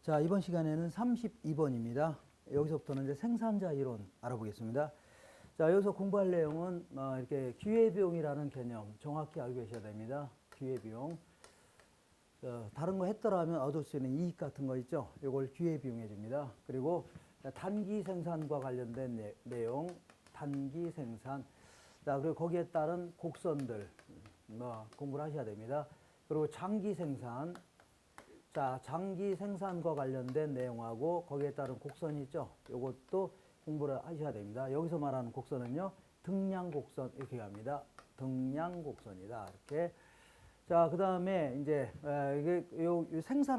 자, 이번 시간에는 32번입니다. 여기서부터는 이제 생산자 이론 알아보겠습니다. 자, 여기서 공부할 내용은 이렇게 기회비용이라는 개념 정확히 알고 계셔야 됩니다. 기회비용. 다른 거 했더라면 얻을 수 있는 이익 같은 거 있죠? 이걸 기회비용해 줍니다. 그리고 단기 생산과 관련된 내용, 단기 생산. 자, 그리고 거기에 따른 곡선들 공부를 하셔야 됩니다. 그리고 장기 생산. 자, 장기 생산과 관련된 내용하고 거기에 따른 곡선이 있죠? 이것도 공부를 하셔야 됩니다. 여기서 말하는 곡선은요, 등량 곡선 이렇게 합니다. 등량 곡선이다. 이렇게. 자, 그 다음에 이제 이게 요 생산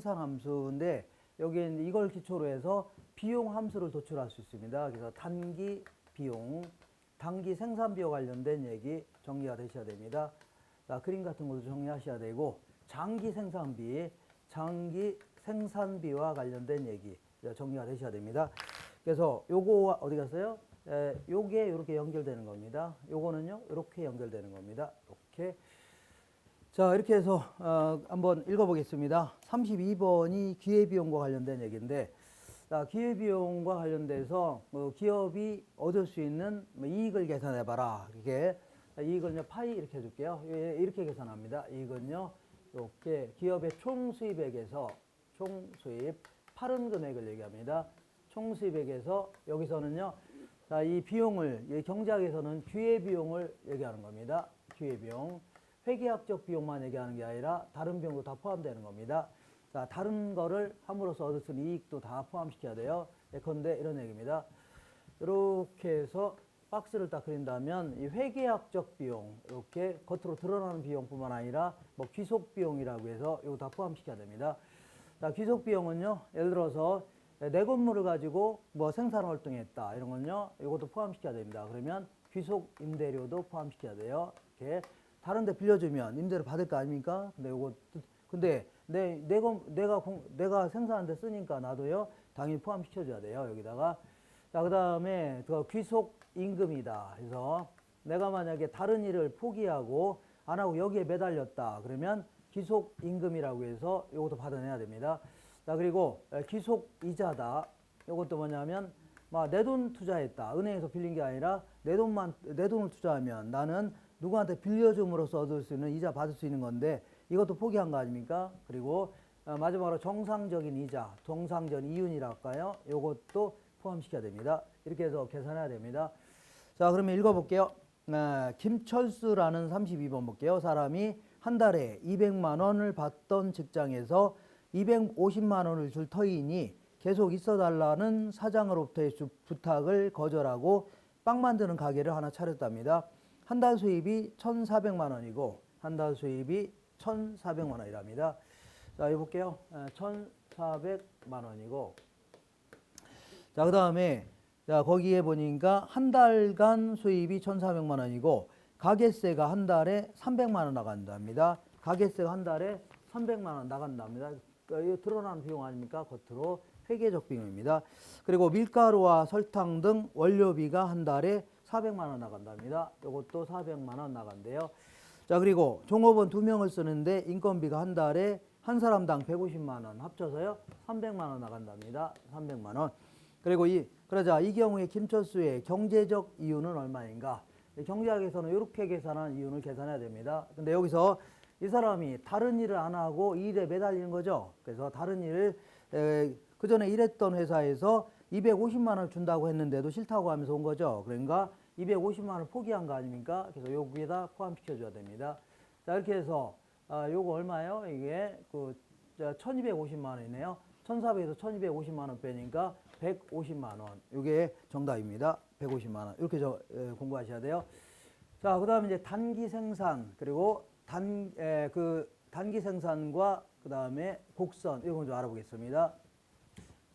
함수인데 여기에 이걸 기초로 해서 비용 함수를 도출할 수 있습니다. 그래서 단기 비용, 단기 생산비와 관련된 얘기 정리가 되셔야 됩니다. 자, 그림 같은 것도 정리하셔야 되고, 장기 생산비와 관련된 얘기 정리가 되셔야 됩니다. 그래서 요거 어디 갔어요? 요게 이렇게 연결되는 겁니다. 요거는요, 이렇게 연결되는 겁니다. 이렇게. 자, 이렇게 해서 한번 읽어보겠습니다. 32번이 기회비용과 관련된 얘기인데, 자, 기회비용과 관련돼서 기업이 얻을 수 있는 이익을 계산해봐라. 이게 이익은요, 파이 이렇게 해줄게요. 이렇게 계산합니다. 이익은요, 이렇게 기업의 총수입액에서 총수입 파른 금액을 얘기합니다. 총수입액에서 여기서는요, 자, 이 비용을 경제학에서는 기회비용을 얘기하는 겁니다. 기회비용. 회계학적 비용만 얘기하는 게 아니라 다른 비용도 다 포함되는 겁니다. 자, 다른 거를 함으로써 얻을 수 있는 이익도 다 포함시켜야 돼요. 예컨대 이런 얘기입니다. 이렇게 해서 박스를 딱 그린다면 이 회계학적 비용, 이렇게 겉으로 드러나는 비용뿐만 아니라 귀속 비용이라고 해서 이거 다 포함시켜야 됩니다. 자, 귀속 비용은요, 예를 들어서 내 건물을 가지고 생산 활동했다 이런 건요, 이것도 포함시켜야 됩니다. 그러면 귀속 임대료도 포함시켜야 돼요. 이렇게 다른 데 빌려주면 임대료 받을 거 아닙니까? 근데 내가 생산한 데 쓰니까 나도요, 당연히 포함시켜줘야 돼요. 여기다가. 자, 그 다음에 귀속 임금이다. 그래서 내가 만약에 다른 일을 포기하고 안 하고 여기에 매달렸다. 그러면 귀속 임금이라고 해서 이것도 받아내야 됩니다. 자, 그리고 귀속 이자다. 이것도 뭐냐면 내 돈 투자했다. 은행에서 빌린 게 아니라 내 돈을 투자하면 나는 누구한테 빌려줌으로써 얻을 수 있는 이자 받을 수 있는 건데 이것도 포기한 거 아닙니까? 그리고 마지막으로 정상적인 이자, 정상적인 이윤이라 할까요? 이것도 포함시켜야 됩니다. 이렇게 해서 계산해야 됩니다. 자, 그러면 읽어볼게요. 김철수라는 32번 볼게요. 사람이 한 달에 200만 원을 받던 직장에서 250만 원을 줄 터이니 계속 있어달라는 사장으로부터의 부탁을 거절하고 빵 만드는 가게를 하나 차렸답니다. 한 달 수입이 1,400만 원이고 한 달 수입이 1,400만 원이랍니다. 자, 이거 볼게요. 1,400만 원이고, 자, 그 다음에 자, 거기에 보니까 한 달간 수입이 1,400만 원이고 가게세가 한 달에 300만 원 나간답니다. 가게세가 한 달에 300만 원 나간답니다. 이거 드러나는 비용 아닙니까? 겉으로 회계적 비용입니다. 그리고 밀가루와 설탕 등 원료비가 한 달에 400만 원 나간답니다. 이것도 400만 원 나간대요. 자, 그리고 종업원 2명을 쓰는데 인건비가 한 달에 한 사람당 150만 원 합쳐서요, 300만 원 나간답니다. 300만 원. 그리고 그러자 이 경우에 김철수의 경제적 이윤은 얼마인가? 경제학에서는 이렇게 계산한 이윤을 계산해야 됩니다. 근데 여기서 이 사람이 다른 일을 안 하고 이 일에 매달리는 거죠. 그래서 다른 일을 그 전에 일했던 회사에서 250만 원을 준다고 했는데도 싫다고 하면서 온 거죠. 그러니까 250만 원을 포기한 거 아닙니까? 그래서 여기에다 포함시켜줘야 됩니다. 자, 이렇게 해서 요거 얼마예요? 이게 1250만 원이네요. 1400에서 1250만 원 빼니까 150만 원. 이게 정답입니다. 150만 원. 이렇게 공부하셔야 돼요. 자, 그 다음에 이제 단기 생산, 그리고 단기 생산과 그 다음에 곡선, 이건 좀 알아보겠습니다.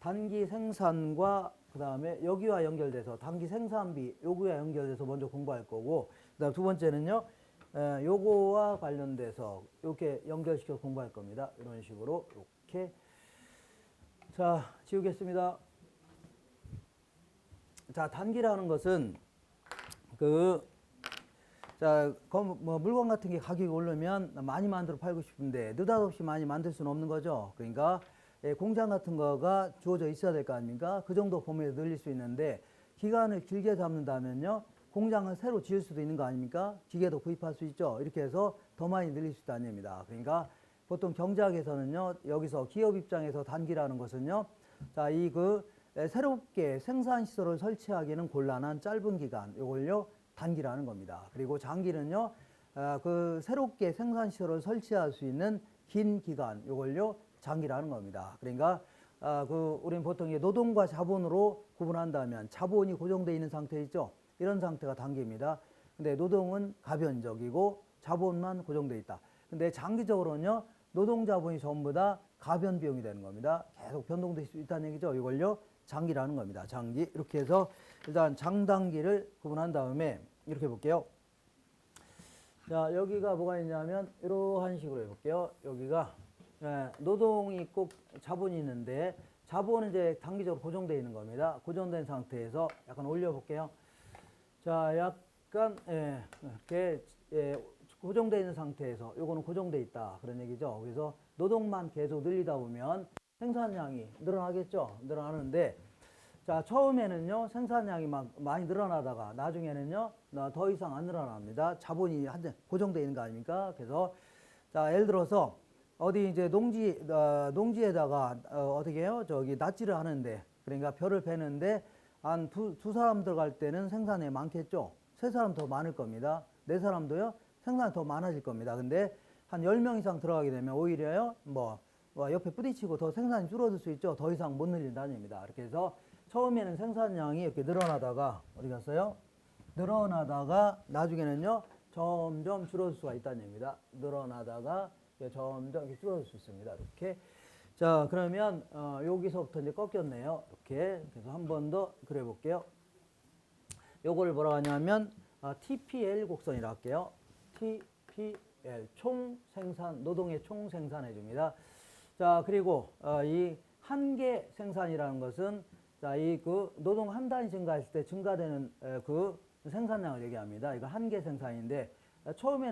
단기 생산과 그 다음에 여기와 연결돼서 단기 생산비, 요거와 연결돼서 먼저 공부할 거고, 그 다음 두 번째는요, 요거와 관련돼서 이렇게 연결시켜서 공부할 겁니다. 이런 식으로, 이렇게. 자, 지우겠습니다. 자, 단기라는 것은 물건 같은 게 가격이 오르면 많이 만들어 팔고 싶은데 느닷없이 많이 만들 수는 없는 거죠. 그러니까 공장 같은 거가 주어져 있어야 될 거 아닙니까? 그 정도 범위에서 늘릴 수 있는데 기간을 길게 잡는다면요. 공장을 새로 지을 수도 있는 거 아닙니까? 기계도 구입할 수 있죠. 이렇게 해서 더 많이 늘릴 수 있다는 얘기입니다. 그러니까 보통 경제학에서는요. 여기서 기업 입장에서 단기라는 것은요. 자, 새롭게 생산시설을 설치하기는 곤란한 짧은 기간, 요걸요. 단기라는 겁니다. 그리고 장기는요. 그 새롭게 생산시설을 설치할 수 있는 긴 기간, 요걸요. 장기라는 겁니다. 그러니까 우리는 보통 노동과 자본으로 구분한다면 자본이 고정되어 있는 상태 있죠. 이런 상태가 단기입니다. 근데 노동은 가변적이고 자본만 고정되어 있다. 근데 장기적으로는요. 노동 자본이 전부 다 가변 비용이 되는 겁니다. 계속 변동될 수 있다는 얘기죠. 이걸요. 장기라는 겁니다. 장기. 이렇게 해서 일단 장단기를 구분한 다음에 이렇게 볼게요. 자, 여기가 뭐가 있냐면 이러한 식으로 해볼게요. 여기가 노동이 꼭 자본이 있는데 자본은 이제 단기적으로 고정되어 있는 겁니다. 고정된 상태에서 약간 올려볼게요. 자, 약간 이렇게 고정되어 있는 상태에서 요거는 고정되어 있다 그런 얘기죠. 그래서 노동만 계속 늘리다 보면 생산량이 늘어나겠죠. 늘어나는데 자, 처음에는요 생산량이 막 많이 늘어나다가 나중에는요 더 이상 안 늘어납니다. 자본이 고정되어 있는 거 아닙니까? 그래서 자, 예를 들어서 어디 이제 농지에다가 어떻게 해요? 저기 낫지를 하는데 그러니까 벼를 베는데 한 두 사람 들어갈 때는 생산량이 많겠죠. 세 사람 더 많을 겁니다. 네 사람도요 생산이 더 많아질 겁니다. 근데 한 10명 이상 들어가게 되면 오히려요 옆에 부딪히고 더 생산이 줄어들 수 있죠. 더 이상 못 늘린다는 얘기입니다. 이렇게 해서 처음에는 생산량이 이렇게 늘어나다가 어디 갔어요? 늘어나다가 나중에는요 점점 줄어들 수가 있다는 얘기입니다. 늘어나다가 점점 이렇게 줄어들 수 있습니다. 이렇게. 자, 그러면 여기서부터 이제 꺾였네요. 이렇게. 그래서 한 번 더 그려볼게요. 요걸 뭐라 하냐면 TPL 곡선이라 할게요. TPL 총 생산, 노동의 총 생산해 줍니다. 자, 그리고 이 한계 생산이라는 것은 자, 노동 한 단위 증가했을 때 증가되는 그 생산량을 얘기합니다. 이거 한계 생산인데 처음에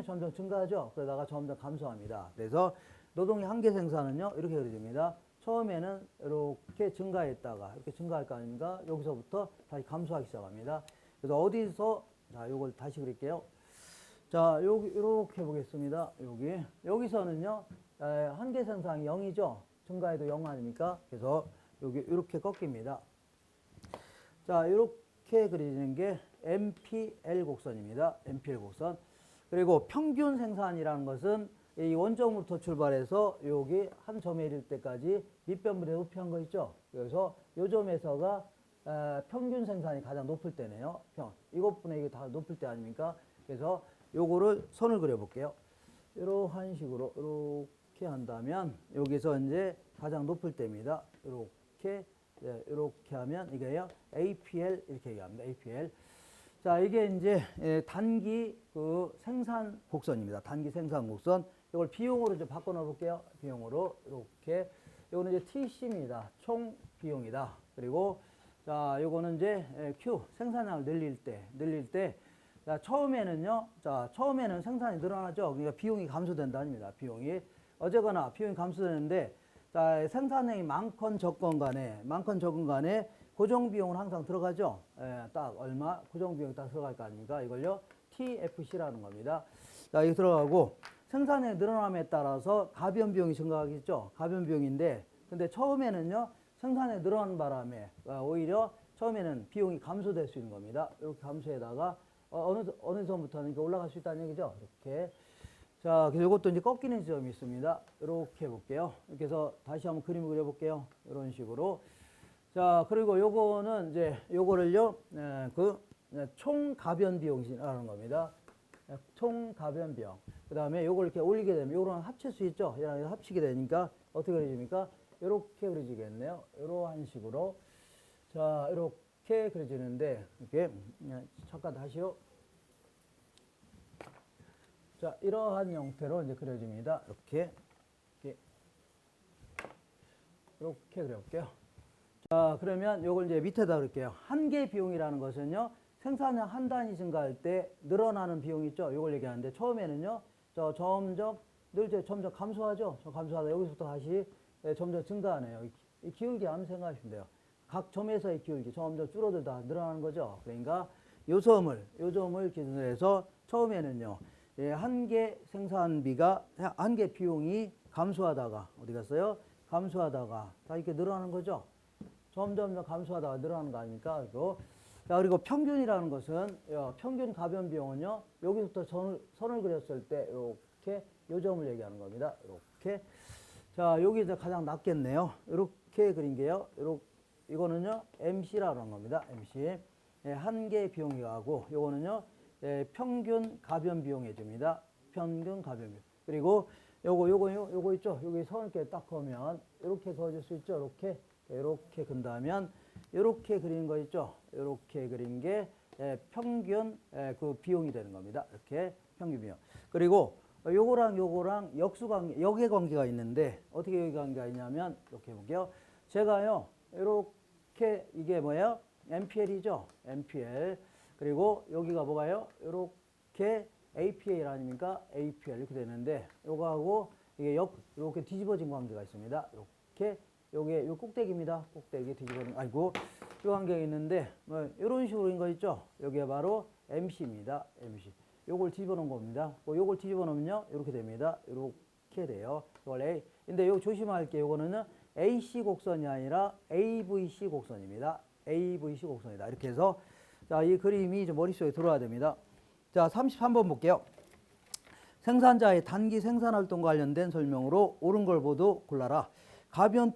점점 증가하죠. 그러다가 점점 감소합니다. 그래서 노동의 한계 생산은요 이렇게 그려집니다. 처음에는 이렇게 증가했다가 이렇게 증가할 거 아닙니까? 여기서부터 다시 감소하기 시작합니다. 그래서 어디서 자, 요걸 다시 그릴게요. 자, 이렇게 보겠습니다. 여기서는요 한계 생산이 0이죠. 증가해도 0 아닙니까? 그래서 여기 이렇게 꺾입니다. 자, 이렇게 그리는 게 MPL 곡선입니다. MPL 곡선. 그리고 평균 생산이라는 것은 이 원점부터 출발해서 여기 한 점에 이를 때까지 밑변분의 높이 한 거 있죠. 그래서 요 점에서가 평균 생산이 가장 높을 때네요. 이것분의 이게 다 높을 때 아닙니까? 그래서 요거를 선을 그려볼게요. 이러한 식으로 이렇게 한다면 여기서 이제 가장 높을 때입니다. 이렇게 하면 이게요 APL 이렇게 얘기합니다. APL. 자, 이게 이제 단기 생산 곡선입니다. 단기 생산 곡선. 이걸 비용으로 좀 바꿔 넣어 볼게요. 비용으로 이렇게. 이거는 이제 TC입니다. 총 비용이다. 그리고 자, 요거는 이제 Q 생산량을 늘릴 때 자, 처음에는 생산이 늘어나죠. 그러니까 비용이 감소된다입니다. 비용이 어쨌거나 비용이 감소되는데 자, 생산량이 많건 적건 간에 고정 비용은 항상 들어가죠. 딱 얼마 고정 비용이 딱 들어갈 거 아닙니까? 이걸요 TFC라는 겁니다. 자, 이거 들어가고 생산량이 늘어남에 따라서 가변 비용이 증가하겠죠. 가변 비용인데 근데 처음에는요 생산량이 늘어나는 바람에 오히려 처음에는 비용이 감소될 수 있는 겁니다. 이렇게 감소에다가 어느 점부터는 올라갈 수 있다는 얘기죠. 이렇게. 자, 그래서 이것도 이제 꺾이는 지점이 있습니다. 이렇게 해볼게요. 이렇게 해서 다시 한번 그림을 그려볼게요. 이런 식으로. 자, 그리고 요거는 이제 요거를요, 총 가변 비용이라는 겁니다. 총 가변 비용. 그 다음에 요걸 이렇게 올리게 되면 요거랑 합칠 수 있죠. 얘랑 합치게 되니까 어떻게 그려집니까? 이렇게 그려지겠네요. 이러한 식으로. 자, 이렇게 그려지는데, 이렇게, 잠깐 다시요. 자, 이러한 형태로 이제 그려집니다. 이렇게 그려볼게요. 자, 그러면 요걸 이제 밑에다 그릴게요. 한계 비용이라는 것은요, 생산량 한 단위 증가할 때 늘어나는 비용이 있죠. 요걸 얘기하는데, 처음에는요, 점점 감소하죠. 감소하다 여기서부터 다시 점점 증가하네요. 이 기울기 한번 생각하시면 돼요. 각 점에서의 기울기 점점 줄어들다 늘어나는 거죠. 그러니까 요 점을 기준으로 해서 처음에는요. 한 개 생산비가 한 개 비용이 감소하다가 어디 갔어요? 감소하다가 다 이렇게 늘어나는 거죠. 점점 더 감소하다가 늘어나는 거 아닙니까? 그리고 평균이라는 것은 평균 가변 비용은요. 여기서부터 선을 그렸을 때 이렇게 요 점을 얘기하는 겁니다. 이렇게 자 여기 이제 가장 낮겠네요. 이렇게 그린 게요. 이거는요 MC라는 겁니다. MC 한 개 비용이 가고 요거는요 평균 가변 비용해 줍니다. 평균 가변 비용. 그리고 요거 있죠. 여기 선을 이렇게 딱 그으면 이렇게 그어줄 수 있죠. 이렇게 그린다면 이렇게 그리는 거 있죠. 이렇게 그린 게 평균 그 비용이 되는 겁니다. 이렇게 평균 비용. 그리고 요거랑 역의 관계가 있는데 어떻게 역의 관계가 있냐면 이렇게 볼게요. 제가요 이렇게 이게 뭐예요? MPL이죠. MPL. 그리고 여기가 뭐가요? 이렇게 APL 아닙니까? APL 이렇게 되는데 요거하고 이게 이렇게 뒤집어진 관계가 있습니다. 이렇게 요게 요 꼭대기입니다. 꼭대기 뒤집어진 아니고 요 관계가 있는데 뭐 이런 식으로 인 거 있죠. 여기가 바로 MC입니다. MC. 요걸 뒤집어 놓은 겁니다. 요걸 뒤집어 놓으면요. 이렇게 됩니다. 이렇게 돼요. 이걸 A. 근데 요 조심할 게 요거는 AC 곡선이 아니라 AVC 곡선입니다. AVC 곡선이다. 이렇게 해서 자, 이 그림이 이제 머릿속에 들어와야 됩니다. 자, 33번 볼게요. 생산자의 단기 생산 활동과 관련된 설명으로 옳은 걸 모두 골라라. 가변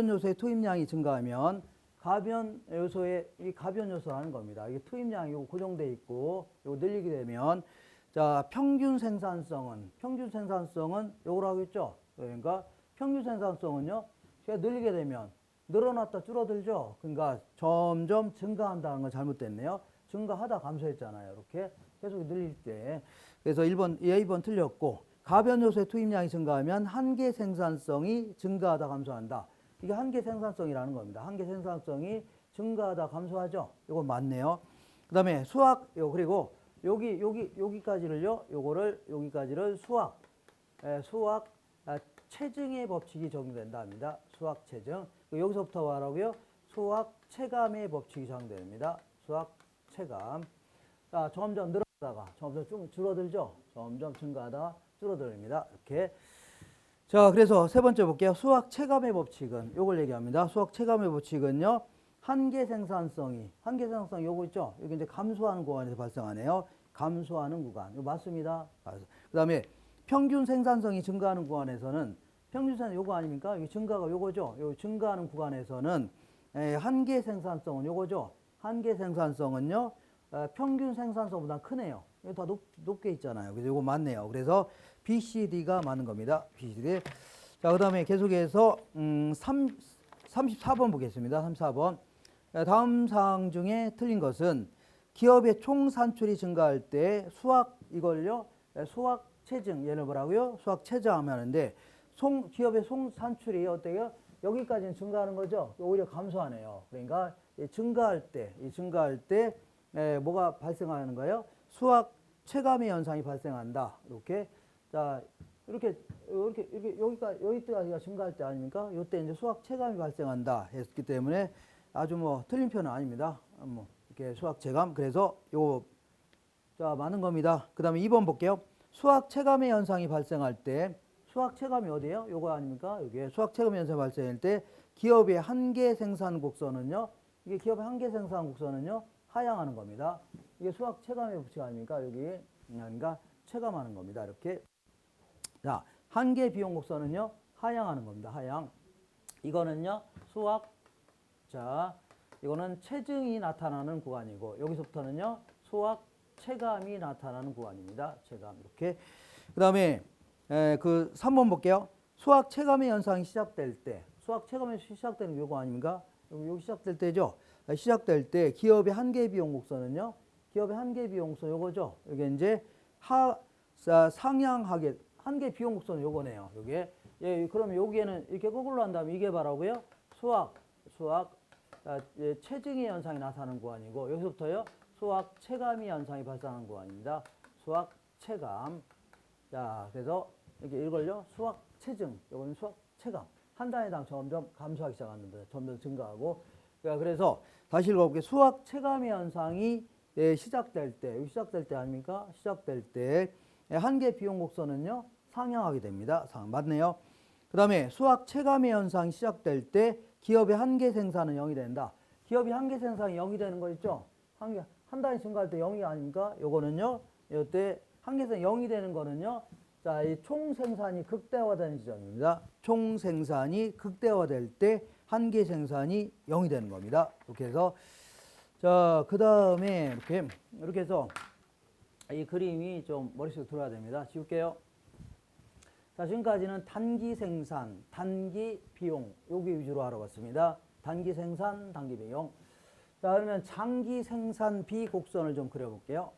요소의 투입량이 증가하면 가변 요소라는 겁니다. 이게 투입량이 고정돼 있고 이거 늘리게 되면 자, 평균 생산성은 요거로 하겠죠. 그러니까 평균 생산성은요. 제가 늘리게 되면 늘어났다 줄어들죠. 그러니까 점점 증가한다는 건 잘못됐네요. 증가하다 감소했잖아요. 이렇게 계속 늘릴 때. 그래서 2번 틀렸고 가변 요소의 투입량이 증가하면 한계 생산성이 증가하다 감소한다. 이게 한계 생산성이라는 겁니다. 한계 생산성이 증가하다 감소하죠. 이건 맞네요. 그다음에 수학 그리고 여기까지를요. 여기까지를 수학 체증의 법칙이 적용된다 합니다. 수학 체증. 여기서부터 뭐라고요? 수학 체감의 법칙이 적용됩니다. 수학 체감. 자, 점점 늘어나다가 점점 좀 줄어들죠. 점점 증가하다가 줄어듭니다. 이렇게. 자, 그래서 세 번째 볼게요. 수학 체감의 법칙은 요걸 얘기합니다. 수학 체감의 법칙은요. 한계 생산성이 요거 있죠. 여기 이제 감소하는 구간에서 발생하네요. 감소하는 구간. 이거 맞습니다. 그다음에 평균 생산성이 증가하는 구간에서는 평균 생산 요거 아닙니까? 이 증가가 요거죠. 요 증가하는 구간에서는 한계 생산성은 요거죠. 한계 생산성은요. 평균 생산성보다 크네요. 이거 다 높게 있잖아요. 그래서 요거 맞네요. 그래서 BCD가 맞는 겁니다. BCD. 자, 그다음에 계속해서 34번 보겠습니다. 34번. 다음 사항 중에 틀린 것은 기업의 총 산출이 증가할 때 수학 체증 얘를 뭐라고요? 수학 체증하면 하는데 기업의 총 산출이 어때요? 여기까지는 증가하는 거죠. 오히려 감소하네요. 그러니까 증가할 때 뭐가 발생하는 거예요? 수학 체감의 현상이 발생한다. 이렇게 자 이렇게 여기까지가 증가할 때 아닙니까? 이때 이제 수학 체감이 발생한다 했기 때문에 아주 뭐 틀린 편은 아닙니다. 뭐 이렇게 수학 체감. 그래서 자 맞는 겁니다. 그다음에 2번 볼게요. 수학 체감의 현상이 발생할 때 수학 체감이 어디예요? 요거 아닙니까? 여기에 수학 체감 현상이 발생할 때 기업의 한계 생산 곡선은요. 이게 기업의 한계 생산 곡선은요. 하향하는 겁니다. 이게 수학 체감의 법칙 아닙니까? 여기 그러니까 체감하는 겁니다. 이렇게. 자, 한계 비용 곡선은요. 하향하는 겁니다. 하향. 이거는요. 이거는 체증이 나타나는 구간이고 여기서부터는요. 수학 체감이 나타나는 구간입니다. 체감 이렇게. 그다음에 그 3번 볼게요. 수학 체감의 현상이 시작될 때 시작되는 요거 아닙니까? 여기 시작될 때죠. 시작될 때 기업의 한계 비용 곡선은요. 기업의 한계 비용 곡선 요거죠. 이게 이제 상향하게 한계 비용 곡선 요거네요. 요게 그러면 여기에는 이렇게 거꾸로 한다면 이게 바라고요. 수학 체증의 현상이 나타나는 구간이고 여기서부터요. 수학 체감의 현상이 발생하는 구간입니다. 수학 체감. 자, 그래서 이렇게 이걸요. 수학 체증. 요거는 수학 체감. 한 단위당 점점 감소하기 시작합니다. 점점 증가하고. 그래서 다시 읽어볼게요. 수학 체감의 현상이 시작될 때, 여기 시작될 때 아닙니까? 시작될 때 한계 비용 곡선은요 상향하게 됩니다. 맞네요. 그 다음에 수학 체감의 현상이 시작될 때 기업의 한계 생산은 0이 된다. 기업이 한계 생산이 0이 되는 거 있죠? 한 단위 증가할 때 0이 아닙니까? 요거는요, 이때 한계 생산 0이 되는 거는요, 자, 이 총 생산이 극대화되는 지점입니다. 총 생산이 극대화될 때 한계 생산이 0이 되는 겁니다. 이렇게 해서, 자, 그 다음에 이렇게 해서 이 그림이 좀 머릿속에 들어야 됩니다. 지울게요. 자, 지금까지는 단기 생산, 단기 비용, 여기 위주로 알아봤습니다. 단기 생산, 단기 비용. 자, 그러면 장기 생산 비곡선을 좀 그려볼게요.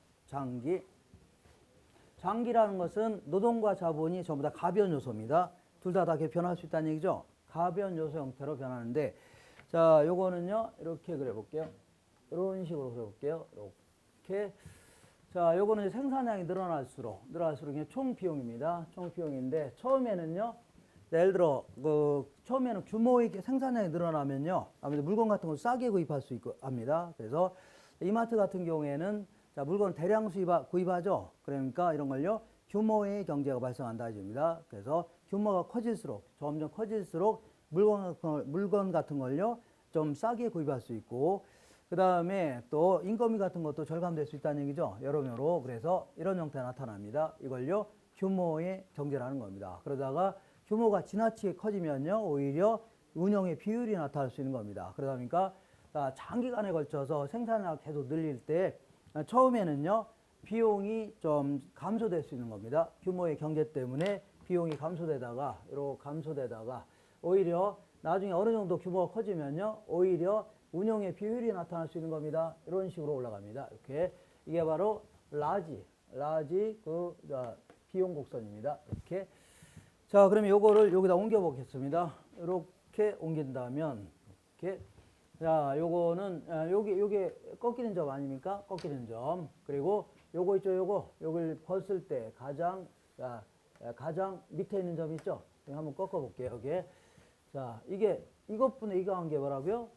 장기라는 것은 노동과 자본이 전부 다 가변 요소입니다. 둘 다 변할 수 있다는 얘기죠. 가변 요소 형태로 변하는데, 자, 요거는요, 이렇게 그려볼게요. 이런 식으로 그려볼게요. 이렇게. 자, 요거는 생산량이 늘어날수록 이게 총 비용입니다. 총 비용인데, 처음에는요, 예를 들어, 처음에는 규모의 생산량이 늘어나면요, 아무래도 물건 같은 거 싸게 구입할 수 있고 합니다. 그래서 이마트 같은 경우에는 자, 물건 대량 구입하죠. 그러니까 이런 걸요, 규모의 경제가 발생한다 해줍니다. 그래서 규모가 커질수록, 점점 커질수록 물건 같은 걸요, 좀 싸게 구입할 수 있고, 그 다음에 또 인건비 같은 것도 절감될 수 있다는 얘기죠. 여러모로. 그래서 이런 형태가 나타납니다. 이걸요, 규모의 경제라는 겁니다. 그러다가 규모가 지나치게 커지면요, 오히려 운영의 비율이 나타날 수 있는 겁니다. 그러다 보니까 장기간에 걸쳐서 생산량을 계속 늘릴 때 처음에는요, 비용이 좀 감소될 수 있는 겁니다. 규모의 경제 때문에 비용이 감소되다가 오히려 나중에 어느 정도 규모가 커지면요, 오히려 운영의 비율이 나타날 수 있는 겁니다. 이런 식으로 올라갑니다. 이렇게. 이게 바로 라지 비용 곡선입니다. 이렇게. 자, 그러면 요거를 여기다 옮겨 보겠습니다. 이렇게 옮긴다면, 이렇게. 자, 요거는, 요게 꺾이는 점 아닙니까? 꺾이는 점. 그리고 요거 있죠, 요걸 벗을 때 가장 밑에 있는 점 있죠? 이거 한번 꺾어 볼게요, 여기. 자, 이것분의 이거 한 게 뭐라고요?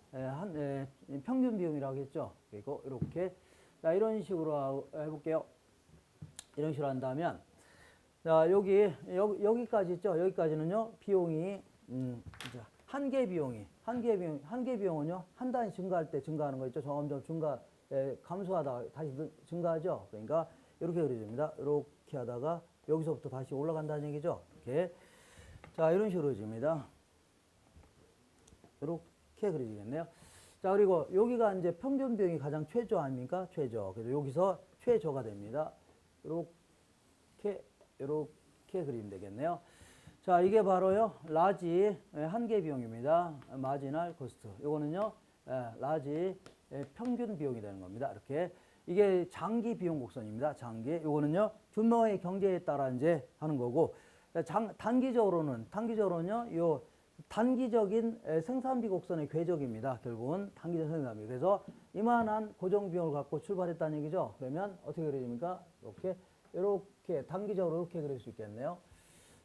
평균 비용이라고 했죠? 그리고 이렇게. 자, 이런 식으로 해볼게요. 이런 식으로 한다면, 자, 여기까지 있죠? 여기까지는요, 비용이, 한계 비용은요, 한 단위 증가할 때 증가하는 거 있죠? 점점 감소하다가 다시 증가하죠? 그러니까, 이렇게 그려집니다. 이렇게 하다가, 여기서부터 다시 올라간다는 얘기죠? 이렇게. 자, 이런 식으로 그려집니다. 이렇게 그려지겠네요. 자, 그리고 여기가 이제 평균 비용이 가장 최저 아닙니까? 최저. 그래서 여기서 최저가 됩니다. 이렇게 그리면 되겠네요. 자, 이게 바로요, 라지 한계 비용입니다. 마지널 코스트. 이거는요, 라지 평균 비용이 되는 겁니다. 이렇게. 이게 장기 비용 곡선입니다. 장기. 이거는요, 규모의 경제에 따라 이제 하는 거고, 단기적으로는요, 요 단기적인 생산비 곡선의 궤적입니다. 결국은 단기적 생산비. 그래서 이만한 고정 비용을 갖고 출발했다는 얘기죠. 그러면 어떻게 그려집니까? 이렇게 단기적으로 이렇게 그릴 수 있겠네요.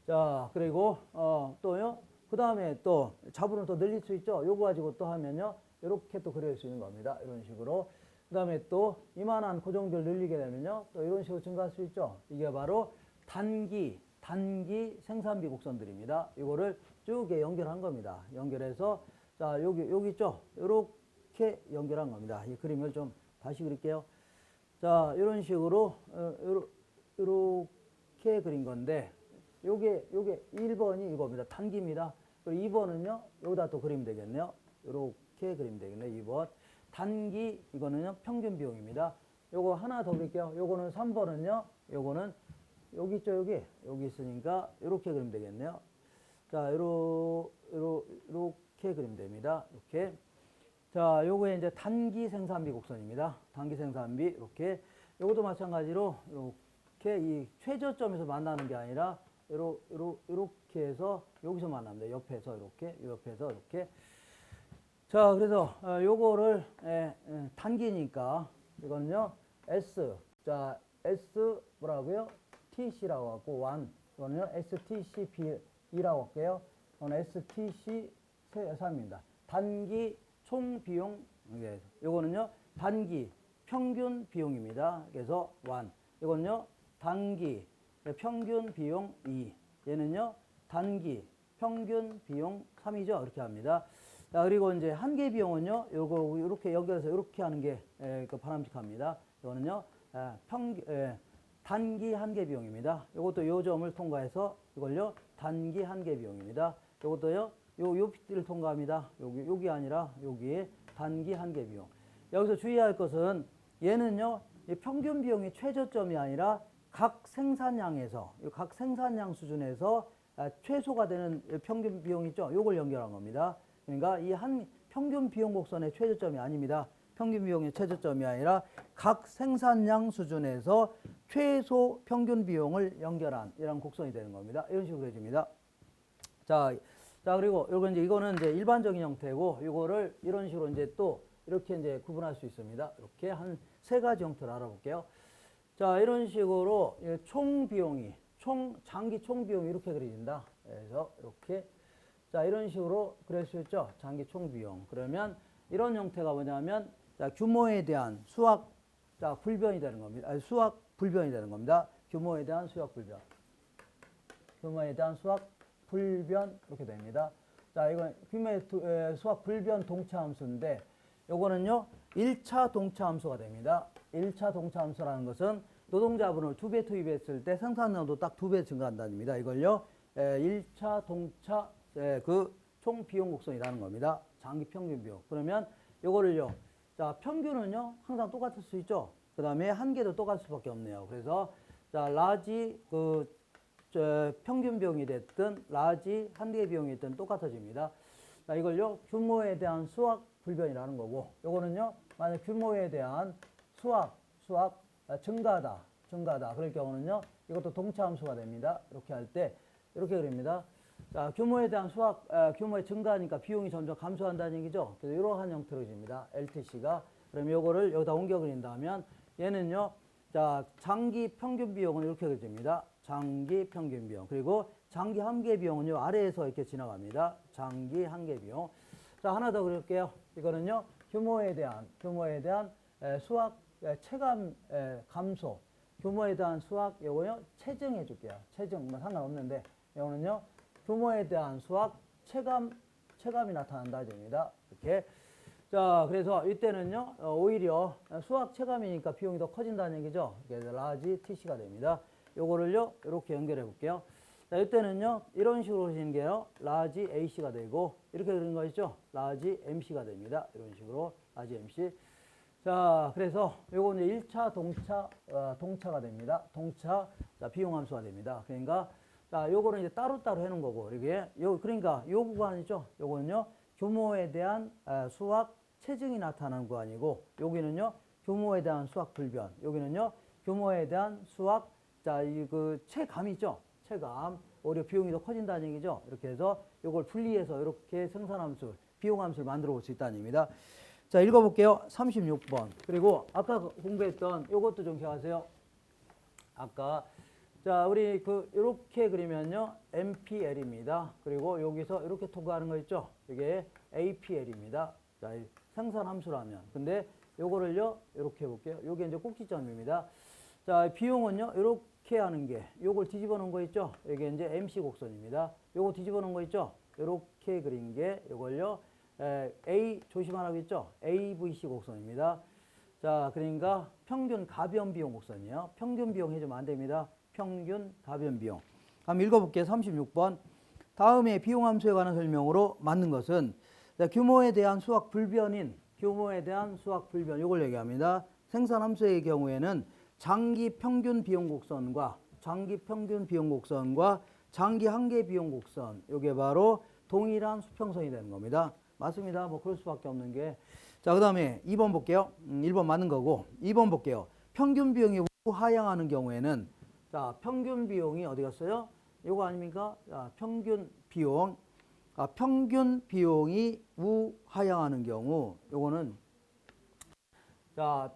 자, 그리고 또요. 그 다음에 또 자본을 더 늘릴 수 있죠. 요거 가지고 또 하면요, 이렇게 또 그릴 수 있는 겁니다. 이런 식으로. 그 다음에 또 이만한 고정비를 늘리게 되면요, 또 이런 식으로 증가할 수 있죠. 이게 바로 단기 생산비 곡선들입니다. 이거를 쭉 연결한 겁니다. 연결해서, 자, 여기 있죠? 이렇게 연결한 겁니다. 이 그림을 좀 다시 그릴게요. 자, 이런 식으로, 이렇게 그린 건데, 요게 1번이 이겁니다. 단기입니다. 그리고 2번은요, 여기다 또 그리면 되겠네요. 이렇게 그리면 되겠네요. 2번. 단기, 이거는요, 평균 비용입니다. 요거 하나 더 그릴게요. 요거는 3번은요, 요거는 여기 있죠, 여기 있으니까 이렇게 그리면 되겠네요. 자, 이렇게 그리면 됩니다. 이렇게. 자, 요거에 이제 단기 생산비 곡선입니다. 단기 생산비, 이렇게. 요것도 마찬가지로, 이렇게 이 최저점에서 만나는 게 아니라, 이렇게 해서 여기서 만납니다. 옆에서 이렇게. 자, 그래서, 요거를, 단기니까, 이거는요, 자, S 뭐라고요? TC라고 하고, 1. 이거는요, STCB라고 할게요. STC 3입니다. 단기 총 비용, 요거는요, 단기 평균 비용입니다. 그래서 1. 이거는요, 단기 평균 비용 2. 얘는요, 단기 평균 비용 3이죠. 이렇게 합니다. 자, 그리고 이제 한계 비용은요, 요거 이렇게 연결해서 이렇게 하는 게 바람직합니다. 이거는요, 단기 한계 비용입니다. 이것도 요 점을 통과해서 이걸요, 단기 한계 비용입니다. 이것도요, 요 핏을 통과합니다. 여기 아니라 여기에 단기 한계 비용. 여기서 주의할 것은 얘는요, 이 평균 비용이 최저점이 아니라 각 생산량에서, 각 생산량 수준에서 최소가 되는 평균 비용 있죠? 요걸 연결한 겁니다. 그러니까 이 평균 비용 곡선의 최저점이 아닙니다. 평균 비용의 최저점이 아니라 각 생산량 수준에서 최소 평균 비용을 연결한 이런 곡선이 되는 겁니다. 이런 식으로 해줍니다. 자, 그리고 이거는 이제 일반적인 형태고, 이거를 이런 식으로 이제 또 이렇게 이제 구분할 수 있습니다. 이렇게 한 3가지 형태를 알아볼게요. 자, 이런 식으로 총 비용이, 장기 총 비용이 이렇게 그려진다. 그래서 이렇게. 자, 이런 식으로 그릴 수 있죠. 장기 총 비용. 그러면 이런 형태가 뭐냐면, 자, 규모에 대한 수학, 자, 불변이 되는 겁니다. 아니, 수학 불변이 되는 겁니다. 규모에 대한 수학 불변. 규모에 대한 수학 불변, 이렇게 됩니다. 자, 이건 규모의 수학 불변 동차 함수인데, 요거는요, 1차 동차 함수가 됩니다. 1차 동차 함수라는 것은 노동자분을 2배 투입했을 때 생산량도 딱 2배 증가한다는 겁니다. 이걸요, 1차 동차 그 총 비용 곡선이라는 겁니다. 장기 평균 비용. 그러면 요거를요, 자, 평균은요, 항상 똑같을 수 있죠. 그 다음에 한계도 똑같을 수밖에 없네요. 그래서, 자, 라지, 평균 비용이 됐든, 라지 한계 비용이 됐든 똑같아집니다. 자, 이걸요, 규모에 대한 수학 불변이라는 거고, 요거는요, 만약 규모에 대한 수학 증가다. 그럴 경우는요, 이것도 동차 함수가 됩니다. 이렇게 할 때, 이렇게 그립니다. 자, 규모에 대한 규모의 증가하니까 비용이 점점 감소한다는 얘기죠. 그래서 이러한 형태로 그립니다. LTC가. 그럼 요거를 여기다 옮겨 그린다면, 얘는요, 자, 장기 평균 비용은 이렇게 그려집니다. 장기 평균 비용. 그리고 장기 한계 비용은요, 아래에서 이렇게 지나갑니다. 장기 한계 비용. 자, 하나 더 그릴게요. 이거는요, 규모에 대한 수학 체감 감소. 규모에 대한 수학, 요거요, 체증해 줄게요. 체증, 뭐 상관없는데, 요거는요, 규모에 대한 수학 체감이 나타난다. 이겁니다. 이렇게. 자, 그래서 이때는요, 오히려 수학 체감이니까 비용이 더 커진다는 얘기죠. 그래서 라지 TC가 됩니다. 요거를요, 이렇게 연결해 볼게요. 자, 이때는요, 이런 식으로 그리는 게요, 라지 AC가 되고, 이렇게 그리는 거 있죠? 라지 MC가 됩니다. 이런 식으로, 라지 MC. 자, 그래서 요거 이제 1차 동차가 됩니다. 자, 비용 함수가 됩니다. 그러니까, 자, 요거는 이제 따로따로 해놓은 거고, 그러니까 요 구간이죠? 요거는요, 규모에 대한 수학 체증이 나타나는 구간이고, 여기는요, 규모에 대한 수학 불변. 여기는요, 규모에 대한 수학, 자, 체감 있죠? 체감. 오히려 비용이 더 커진다는 얘기죠? 이렇게 해서 이걸 분리해서 이렇게 생산함수, 비용함수를 만들어 볼 수 있다는 얘기입니다. 자, 읽어볼게요. 36번. 그리고 아까 공부했던 이것도 좀 기억하세요. 아까, 자, 우리 이렇게 그리면요, MPL입니다. 그리고 여기서 이렇게 통과하는 거 있죠? 이게 APL입니다. 자, 생산함수라면. 근데 요거를요, 이렇게 해볼게요. 요게 이제 꼭지점입니다. 자, 비용은요, 이렇게 하는 게, 요걸 뒤집어 놓은 거 있죠? 이게 이제 MC 곡선입니다. 요거 뒤집어 놓은 거 있죠? 이렇게 그린 게, 요걸요, A, 조심하라고 했죠? AVC 곡선입니다. 자, 그러니까 평균 가변 비용 곡선이에요. 평균 비용 해주면 안 됩니다. 평균 가변 비용. 한번 읽어볼게요. 36번. 다음에 비용 함수에 관한 설명으로 맞는 것은, 자, 규모에 대한 수학 불변, 요걸 얘기합니다. 생산 함수의 경우에는 장기 평균 비용 곡선과 장기 한계 비용 곡선, 요게 바로 동일한 수평선이 되는 겁니다. 맞습니다. 뭐 그럴 수밖에 없는 게. 자, 그 다음에 2번 볼게요. 1번 맞는 거고, 2번 볼게요. 평균 비용이 우하향하는 경우에는, 자, 평균 비용이 어디 갔어요? 요거 아닙니까? 자, 평균 비용이 우하향하는 경우, 요거는, 자,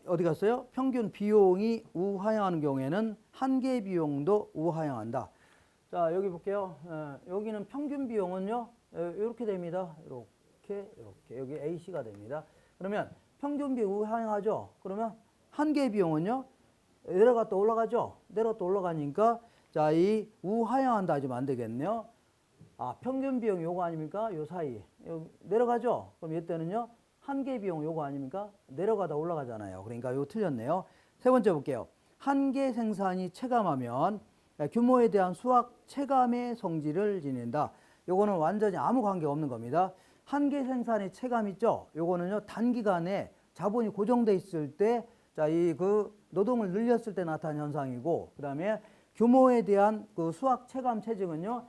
어디 갔어요? 평균 비용이 우하향하는 경우에는 한계 비용도 우하향한다. 자, 여기 볼게요. 여기는 평균 비용은요, 이렇게 됩니다. 이렇게. 여기 AC가 됩니다. 그러면 평균 비용 우하향하죠? 그러면 한 개의 비용은요, 내려갔다 올라가죠? 내려갔다 올라가니까, 자, 이 우하향한다 하시면 안 되겠네요. 아, 평균 비용 요거 아닙니까? 요 사이. 내려가죠? 그럼 이때는요, 한 개 비용 요거 아닙니까? 내려가다 올라가잖아요. 그러니까 요거 틀렸네요. 세 번째 볼게요. 한 개 생산이 체감하면 규모에 대한 수학 체감의 성질을 지닌다. 요거는 완전히 아무 관계가 없는 겁니다. 한 개 생산의 체감 있죠? 요거는요, 단기간에 자본이 고정돼 있을 때, 자, 그 노동을 늘렸을 때 나타난 현상이고, 그 다음에 규모에 대한 그 수학 체감 체증은요,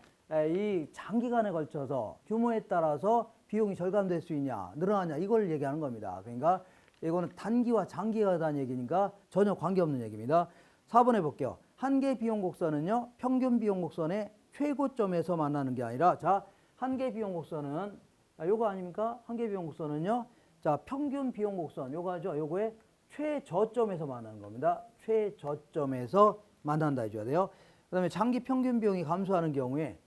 이 장기간에 걸쳐서 규모에 따라서 비용이 절감될 수 있냐, 늘어나냐, 이걸 얘기하는 겁니다. 그러니까 이거는 단기와 장기가 다는 얘기니까 전혀 관계없는 얘기입니다. 4번에 볼게요. 한 개 비용 곡선은요, 평균 비용 곡선의 최고점에서 만나는 게 아니라, 자, 한 개 비용 곡선은, 요거 아닙니까? 한 개 비용 곡선은요, 자, 평균 비용 곡선, 요거죠. 요거의 최저점에서 만나는 겁니다. 최저점에서 만난다 해줘야 돼요. 그 다음에 장기 평균 비용이 감소하는 경우에,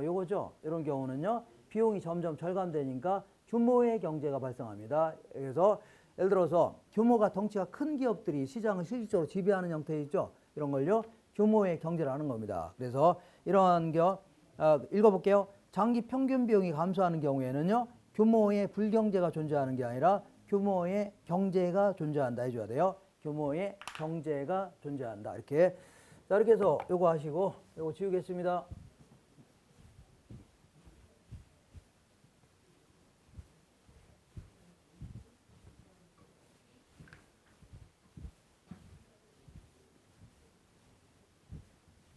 요거죠. 이런 경우는요, 비용이 점점 절감되니까 규모의 경제가 발생합니다. 그래서 예를 들어서 규모가 덩치가 큰 기업들이 시장을 실질적으로 지배하는 형태 있죠. 이런 걸요, 규모의 경제라는 겁니다. 그래서 이런 읽어볼게요. 장기 평균 비용이 감소하는 경우에는요, 규모의 불경제가 존재하는 게 아니라 규모의 경제가 존재한다 해줘야 돼요. 규모의 경제가 존재한다. 이렇게. 자, 이렇게 해서 요거 하시고, 요거 지우겠습니다.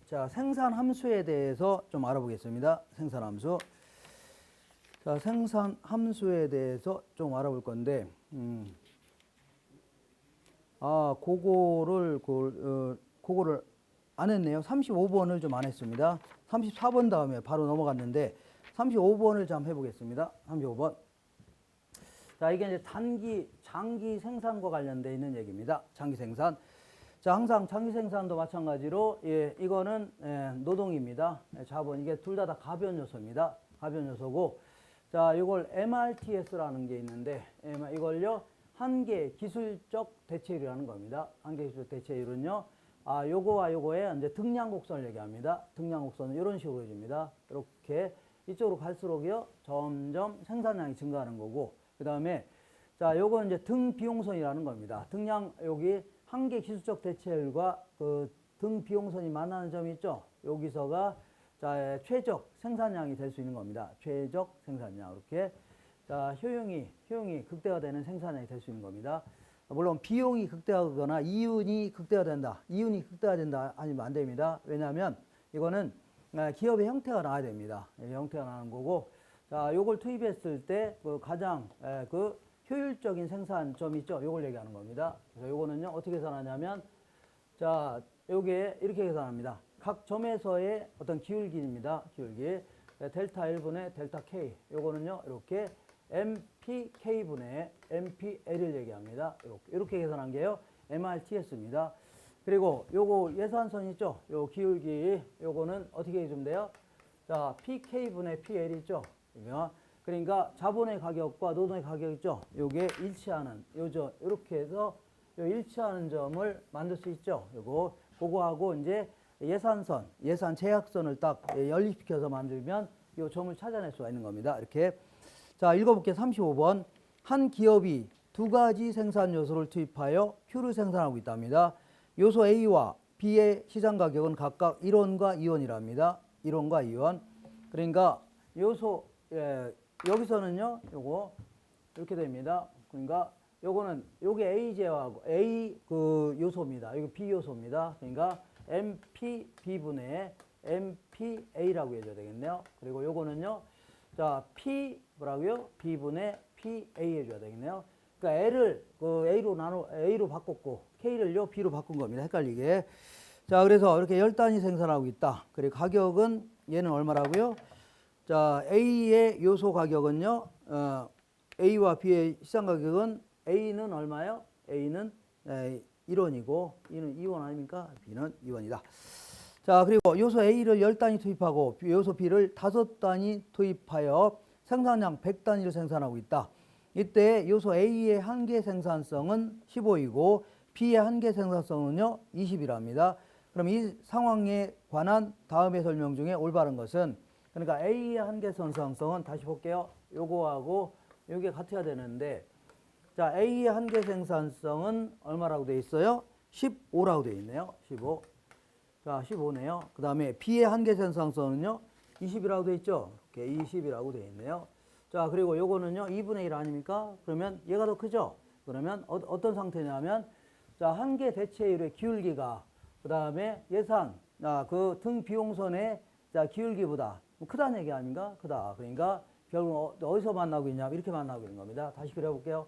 자, 생산 함수에 대해서 좀 알아보겠습니다. 생산 함수. 자, 생산 함수에 대해서 좀 알아볼 건데, 그거를 안 했네요. 35번을 좀 안 했습니다. 34번 다음에 바로 넘어갔는데, 35번을 좀 해보겠습니다. 35번. 자, 이게 이제 장기 생산과 관련되어 있는 얘기입니다. 장기 생산. 자, 항상 장기 생산도 마찬가지로, 이거는 노동입니다. 자본, 이게 둘 다 가변 요소입니다. 가변 요소고, 자, 이걸 MRTS라는 게 있는데, 이걸요, 한계 기술적 대체율이라는 겁니다. 한계 기술적 대체율은요, 요거와 요거의 이제 등량곡선을 얘기합니다. 등량곡선은 이런 식으로 해줍니다. 이렇게 이쪽으로 갈수록요, 점점 생산량이 증가하는 거고, 그 다음에, 자, 요거 이제 등비용선이라는 겁니다. 등량, 여기 한계 기술적 대체율과 그 등비용선이 만나는 점이 있죠. 여기서가, 자, 최적 생산량이 될 수 있는 겁니다. 최적 생산량. 이렇게. 자, 효용이 극대화되는 생산량이 될 수 있는 겁니다. 물론 비용이 극대화하거나 이윤이 극대화된다. 이윤이 극대화된다 아니면 안 됩니다. 왜냐하면 이거는 기업의 형태가 나와야 됩니다. 형태가 나는 거고, 자, 요걸 투입했을 때 그 가장 그 효율적인 생산점 있죠. 요걸 얘기하는 겁니다. 그래서 요거는요, 어떻게 계산하냐면, 자, 요게 이렇게 계산합니다. 각 점에서의 어떤 기울기입니다. 기울기. 델타 1분의 델타 K. 요거는요, 이렇게 MPK분의 MPL을 얘기합니다. 이렇게 계산한 게요, MRTS입니다. 그리고 요거 예산선 있죠? 요 기울기, 요거는 어떻게 해주면 돼요? 자, PK분의 PL 있죠? 그러니까 자본의 가격과 노동의 가격 있죠? 요게 일치하는, 요죠. 이렇게 해서 요 일치하는 점을 만들 수 있죠? 그거하고 이제 예산선, 예산 제약선을 딱 연립시켜서 만들면 요 점을 찾아낼 수가 있는 겁니다. 이렇게. 자, 읽어볼게요. 35번. 한 기업이 두 가지 생산 요소를 투입하여 Q를 생산하고 있답니다. 요소 A와 B의 시장 가격은 각각 1원과 2원이랍니다. 1원과 2원. 그러니까 요소, 여기서는요, 요거 이렇게 됩니다. 그러니까 요거는 요게 A제하고 A 그 요소입니다. 이거 B 요소입니다. 그러니까 MPB분의 MPA라고 해줘야 되겠네요. 그리고 요거는요, 자, P 뭐라고요? B분의 PA 해줘야 되겠네요. 그러니까 L을 그 A로 바꿨고 K를요 B로 바꾼 겁니다. 헷갈리게. 자, 그래서 이렇게 10단위 생산하고 있다. 그리고 가격은 얘는 얼마라고요? 자, A의 요소 가격은요, A와 B의 시장 가격은 A는 얼마요? A는 1원이고 E는 2원 아닙니까? B는 2원이다. 자, 그리고 요소 A를 10단위 투입하고 요소 B를 5단위 투입하여 생산량 100단위를 생산하고 있다. 이때 요소 A의 한계 생산성은 15이고 B의 한계 생산성은요 20이랍니다. 그럼 이 상황에 관한 다음의 설명 중에 올바른 것은, 그러니까 A의 한계 생산성은 다시 볼게요. 요거하고 요게 같아야 되는데, 자, A의 한계 생산성은 얼마라고 돼 있어요? 15라고 돼 있네요. 15. 자, 15네요. 그 다음에 B의 한계 생산성은요 20이라고 돼 있죠. 이렇게 20이라고 돼 있네요. 자, 그리고 요거는요 2분의 1 아닙니까? 그러면 얘가 더 크죠. 그러면 어떤 상태냐면, 자, 한계 대체율의 기울기가 그 다음에 예산, 그 등 비용선의 자 기울기보다 크다는 얘기 아닌가? 크다. 그러니까 결국 어디서 만나고 있냐? 이렇게 만나고 있는 겁니다. 다시 그려볼게요.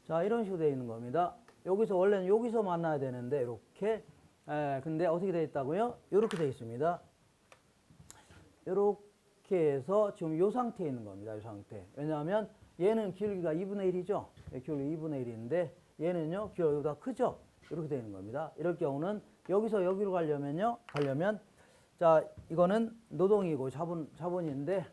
자, 이런 식으로 되어 있는 겁니다. 여기서 원래는 여기서 만나야 되는데 이렇게, 근데 어떻게 되어 있다고요? 이렇게 되어 있습니다. 이렇게 해서 지금 이 상태에 있는 겁니다. 이 상태. 왜냐하면 얘는 기울기가 2분의 1이죠. 기울기 2분의 1인데 얘는요 기울기보다 크죠. 이렇게 되어 있는 겁니다. 이럴 경우는 여기서 여기로 가려면 자, 이거는 노동이고 자본인데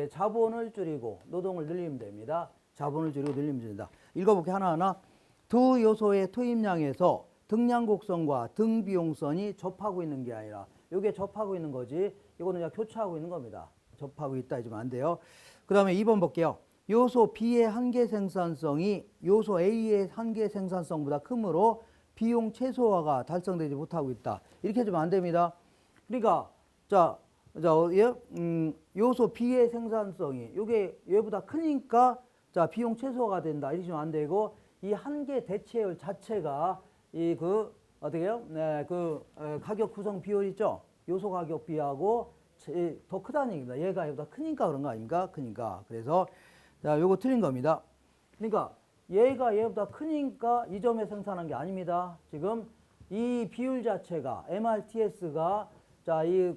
자본을 줄이고 노동을 늘리면 됩니다. 자본을 줄이고 늘리면 됩니다. 읽어볼게 하나하나. 두 요소의 투입량에서 등량 곡선과 등 비용선이 접하고 있는 게 아니라, 이게 접하고 있는 거지, 이거는 그냥 교차하고 있는 겁니다. 접하고 있다 해주면 안 돼요. 그 다음에 2번 볼게요. 요소 B의 한계 생산성이 요소 A의 한계 생산성보다 크므로 비용 최소화가 달성되지 못하고 있다. 이렇게 해주면 안 됩니다. 그러니까 요소 B의 생산성이 요게 얘보다 크니까 자 비용 최소화가 된다. 이러시면 안 되고, 이 한계 대체율 자체가 이 어떻게요? 네, 가격 구성 비율 있죠. 요소 가격 비하고 더 크다는 얘기입니다. 얘가 얘보다 크니까 그런 거 아닙니까? 크니까. 그래서 자, 요거 틀린 겁니다. 그러니까 얘가 얘보다 크니까 이 점에 생산한 게 아닙니다. 지금 이 비율 자체가 MRTS가 자, 이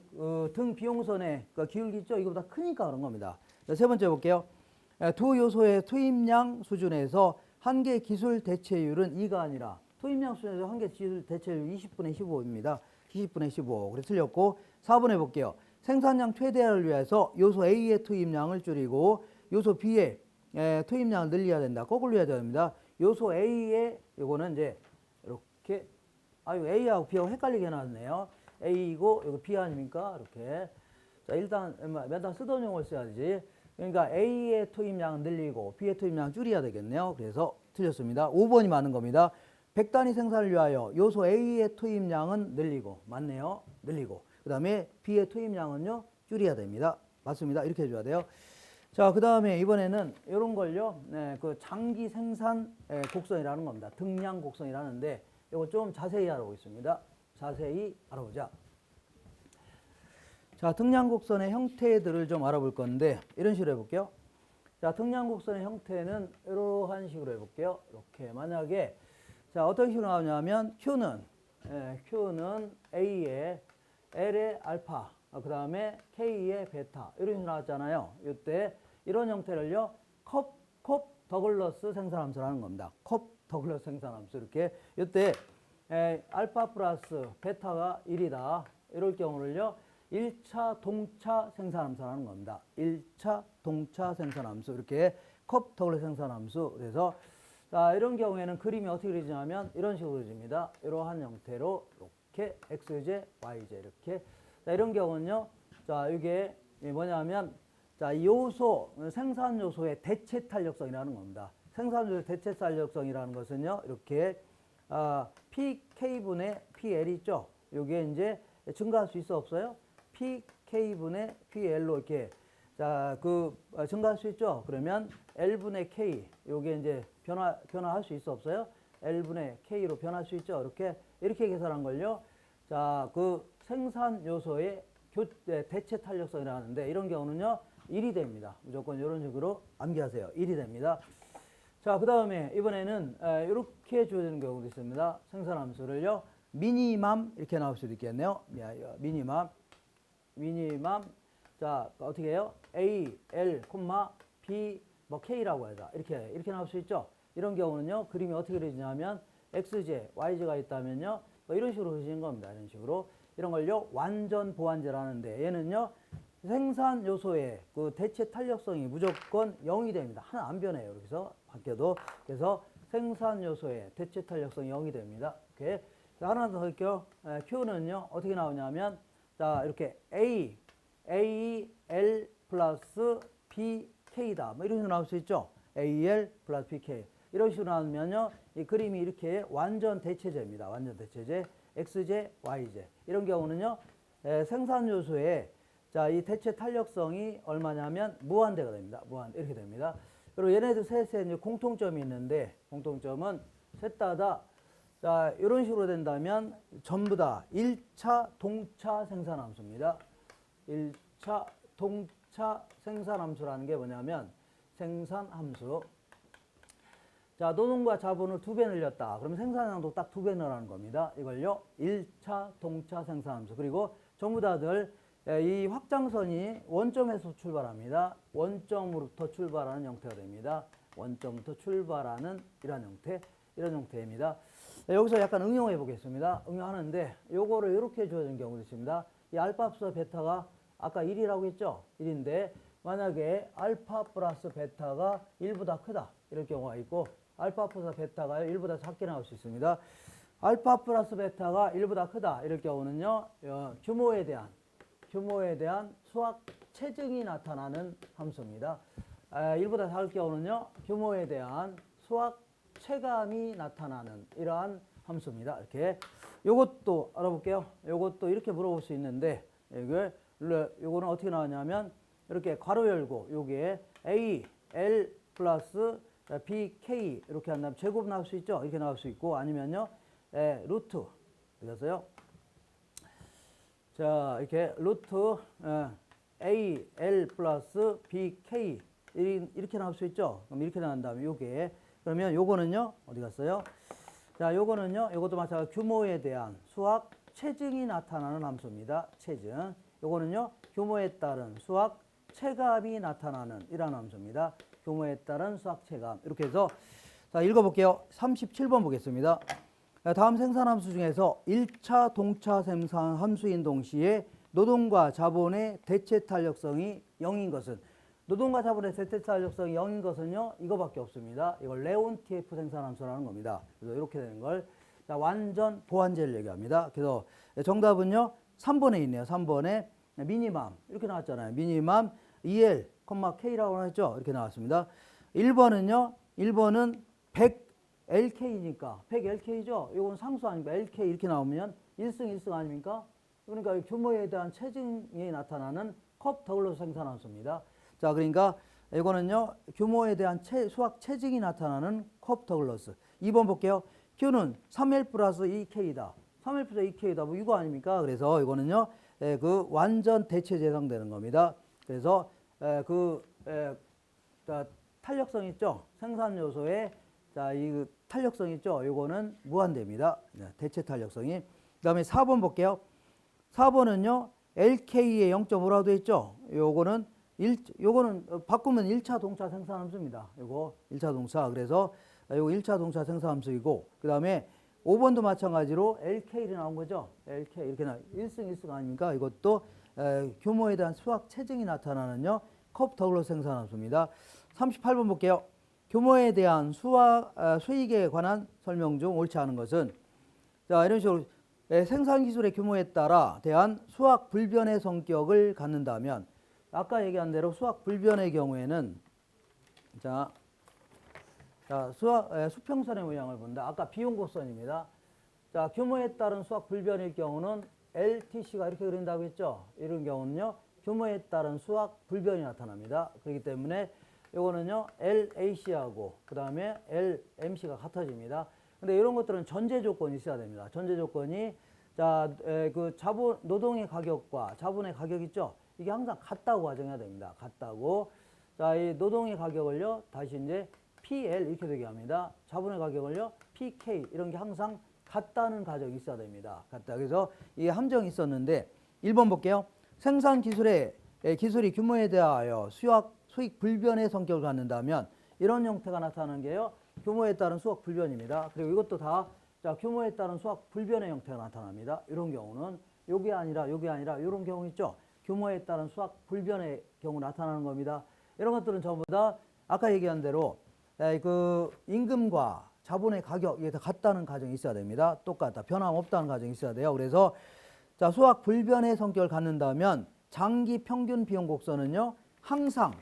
등 비용선의 기울기 있죠? 이거보다 크니까 그런 겁니다. 세 번째 볼게요. 두 요소의 투입량 수준에서 한계 기술 대체율은 2가 아니라, 투입량 수준에서 한계 기술 대체율 20분의 15입니다. 20분의 15. 그래서 틀렸고, 4번 해볼게요. 생산량 최대화를 위해서 요소 A의 투입량을 줄이고 요소 B의 투입량을 늘려야 된다. 거꾸로 해야 됩니다. 요소 A의 요거는 이제 이렇게, A하고 B하고 헷갈리게 해놨네요. A이고 이거 B 아닙니까? 이렇게. 자, 일단 맨날 쓰던 용어를 써야지. 그러니까 A의 투입량은 늘리고 B의 투입량은 줄여야 되겠네요. 그래서 틀렸습니다. 5번이 맞는 겁니다. 100단위 생산을 위하여 요소 A의 투입량은 늘리고, 맞네요. 늘리고. 그 다음에 B의 투입량은요 줄여야 됩니다. 맞습니다. 이렇게 해줘야 돼요. 자, 그 다음에 이번에는 이런 걸요, 그 장기 생산 곡선이라는 겁니다. 등량 곡선이라는데 이거 좀 자세히 알아보겠습니다. 자세히 알아보자. 자, 등량 곡선의 형태들을 좀 알아볼 건데 이런 식으로 해볼게요. 자, 등량 곡선의 형태는 이러한 식으로 해볼게요. 이렇게 만약에 자 어떤 식으로 나오냐면 Q는 A의 L의 알파, 그 다음에 K의 베타 이런 식으로 나왔잖아요. 이때 이런 형태를요 컵 더글러스 생산함수라는 겁니다. 컵 더글러스 생산함수. 이렇게 이때 알파 플러스 베타가 1이다. 이럴 경우를요 1차 동차 생산함수라는 겁니다. 1차 동차 생산함수. 이렇게 컵 더글러스 생산함수. 그래서 자, 이런 경우에는 그림이 어떻게 그려지냐면 이런 식으로 그려집니다. 이러한 형태로 이렇게 XJ, YJ 이렇게. 자, 이런 경우는요. 자, 이게 뭐냐면 자, 요소, 생산 요소의 대체 탄력성이라는 겁니다. 생산 요소의 대체 탄력성이라는 것은요. 이렇게 PK분의 PL 있죠. 요게 이제 증가할 수 있어 없어요? PK분의 PL로 이렇게 자, 증가할 수 있죠. 그러면 L분의 K 요게 이제 변화할 수 있어 없어요? L분의 K로 변할 수 있죠. 이렇게 계산한 걸요. 자, 생산 요소의 대체 탄력성이라는데 이런 경우는요 1이 됩니다. 무조건 이런 식으로 암기하세요. 1이 됩니다. 자, 그 다음에 이번에는 이렇게 주어지는 경우도 있습니다. 생산함수를요 미니멈 이렇게 나올 수도 있겠네요. 미니멈. 자, 어떻게 해요? A, L, B, K라고 하자. 이렇게 나올 수 있죠. 이런 경우는요 그림이 어떻게 그려지냐면 XJ, YJ가 있다면요 이런 식으로 그려지는 겁니다. 이런 식으로. 이런 걸요 완전 보완제를 하는데 얘는요 생산 요소의 그 대체 탄력성이 무조건 0이 됩니다. 하나 안 변해요. 여기서 바뀌어도. 그래서 생산 요소의 대체 탄력성이 0이 됩니다. 이렇게. 자, 하나 더 할게요. Q는요 어떻게 나오냐면 자 이렇게 AL 플러스 BK다. 뭐 이런 식으로 나올 수 있죠. AL 플러스 BK. 이런 식으로 나오면요 이 그림이 이렇게 완전 대체제입니다. 완전 대체제. XJ, YJ. 이런 경우는요 생산 요소의 자, 이 대체 탄력성이 얼마냐면 무한대가 됩니다. 무한대 이렇게 됩니다. 그리고 얘네들 셋에 이제 공통점이 있는데 공통점은 셋 다 자, 이런 식으로 된다면 전부 다 1차 동차 생산함수입니다. 1차 동차 생산함수라는 게 뭐냐면 생산함수. 자, 노동과 자본을 2배 늘렸다. 그러면 생산량도 딱 2배 늘어나는 겁니다. 이걸요 1차 동차 생산함수. 그리고 전부 다들 이 확장선이 원점에서 출발합니다. 원점으로부터 출발하는 형태가 됩니다. 원점부터 출발하는 이런 형태입니다. 여기서 약간 응용해 보겠습니다. 응용하는데 요거를 이렇게 주어진 경우도 있습니다. 이 알파 플러스 베타가 아까 1이라고 했죠? 1인데 만약에 알파 플러스 베타가 1보다 크다 이럴 경우가 있고 알파 플러스 베타가 1보다 작게 나올 수 있습니다. 알파 플러스 베타가 1보다 크다 이럴 경우는요 규모에 대한 수학 체증이 나타나는 함수입니다. 1보다 작을 경우는요 규모에 대한 수학 체감이 나타나는 이러한 함수입니다. 이렇게 요것도 알아볼게요. 요것도 이렇게 물어볼 수 있는데 요거는 어떻게 나오냐면 이렇게 괄호 열고 요게 A, L 플러스 BK 이렇게 한다면 제곱 나올 수 있죠. 이렇게 나올 수 있고 아니면요 루트 그래서요 자 이렇게 루트 A, L 플러스 BK 이렇게 나올 수 있죠. 그럼 이렇게 나온 다음에 요게 그러면 요거는요 어디 갔어요? 자 요거는요 요것도 마찬가지로 규모에 대한 수학 체증이 나타나는 함수입니다. 체증. 요거는요 규모에 따른 수학 체감이 나타나는 이런 함수입니다. 규모에 따른 수학 체감. 이렇게 해서 자 읽어볼게요. 37번 보겠습니다. 다음 생산함수 중에서 1차 동차 생산 함수인 동시에 노동과 자본의 대체 탄력성이 0인 것은 노동과 자본의 대체 탄력성이 0인 것은요 이거밖에 없습니다. 이걸 레온티에프 생산함수라는 겁니다. 그래서 이렇게 되는 걸 자, 완전 보완제를 얘기합니다. 그래서 정답은요 3번에 있네요. 3번에 미니멈 이렇게 나왔잖아요. 미니멈 EL, K라고 했죠. 이렇게 나왔습니다. 1번은 100LK니까 100LK죠. 이건 상수 아닙니까? LK 이렇게 나오면 1승 1승 아닙니까? 그러니까 규모에 대한 체증이 나타나는 컵 더글러스 생산함수입니다. 자, 그러니까 이거는요 규모에 대한 수학 체증이 나타나는 컵 더글러스. 2번 볼게요. Q는 3L 플러스 2K다. 3L 플러스 2K다. 뭐 이거 아닙니까? 그래서 이거는요 그 완전 대체제 해당되는 겁니다. 그래서 탄력성 있죠. 생산 요소의 이 탄력성 있죠. 이거는 무한대입니다. 대체 탄력성이. 그다음에 4번 볼게요. 4번은요 LK에 0.5라고 되어 있죠. 요거는 바꾸면 1차 동차 생산함수입니다. 요거 1차 동차. 그래서 요거 1차 동차 생산함수이고 그다음에 5번도 마찬가지로 LK로 나온 거죠. LK 이렇게 1승 1승 아닙니까? 이것도 규모에 대한 수학 체증이 나타나는요. 컵 더글러스 생산함수입니다. 38번 볼게요. 규모에 대한 수익에 관한 설명 중 옳지 않은 것은 자 이런 식으로 생산 기술의 규모에 따라 대한 수학 불변의 성격을 갖는다면 아까 얘기한 대로 수학 불변의 경우에는 수평선의 모양을 본다. 아까 비용곡선입니다. 자, 규모에 따른 수학 불변일 경우는 LTC가 이렇게 그린다고 했죠. 이런 경우는요. 규모에 따른 수학 불변이 나타납니다. 그렇기 때문에 이거는요. LAC하고 그 다음에 LMC가 같아집니다. 근데 이런 것들은 전제 조건이 있어야 됩니다. 전제 조건이 노동의 가격과 자본의 가격 있죠. 이게 항상 같다고 가정해야 됩니다. 같다고. 자, 이 노동의 가격을요. 다시 이제 PL 이렇게 되게 합니다. 자본의 가격을요. PK 이런 게 항상 같다는 가정이 있어야 됩니다. 같다. 그래서 이 함정이 있었는데 1번 볼게요. 생산 기술이 규모에 대하여 수익 불변의 성격을 갖는다면 이런 형태가 나타나는 게요. 규모에 따른 수학 불변입니다. 그리고 이것도 다 규모에 따른 수학 불변의 형태가 나타납니다. 이런 경우는 요게 아니라 이런 경우 있죠. 규모에 따른 수학 불변의 경우 나타나는 겁니다. 이런 것들은 전부 다 아까 얘기한 대로 그 임금과 자본의 가격이 다 같다는 가정이 있어야 됩니다. 똑같다. 변함없다는 가정이 있어야 돼요. 그래서 자, 수학 불변의 성격을 갖는다면 장기 평균 비용 곡선은요. 항상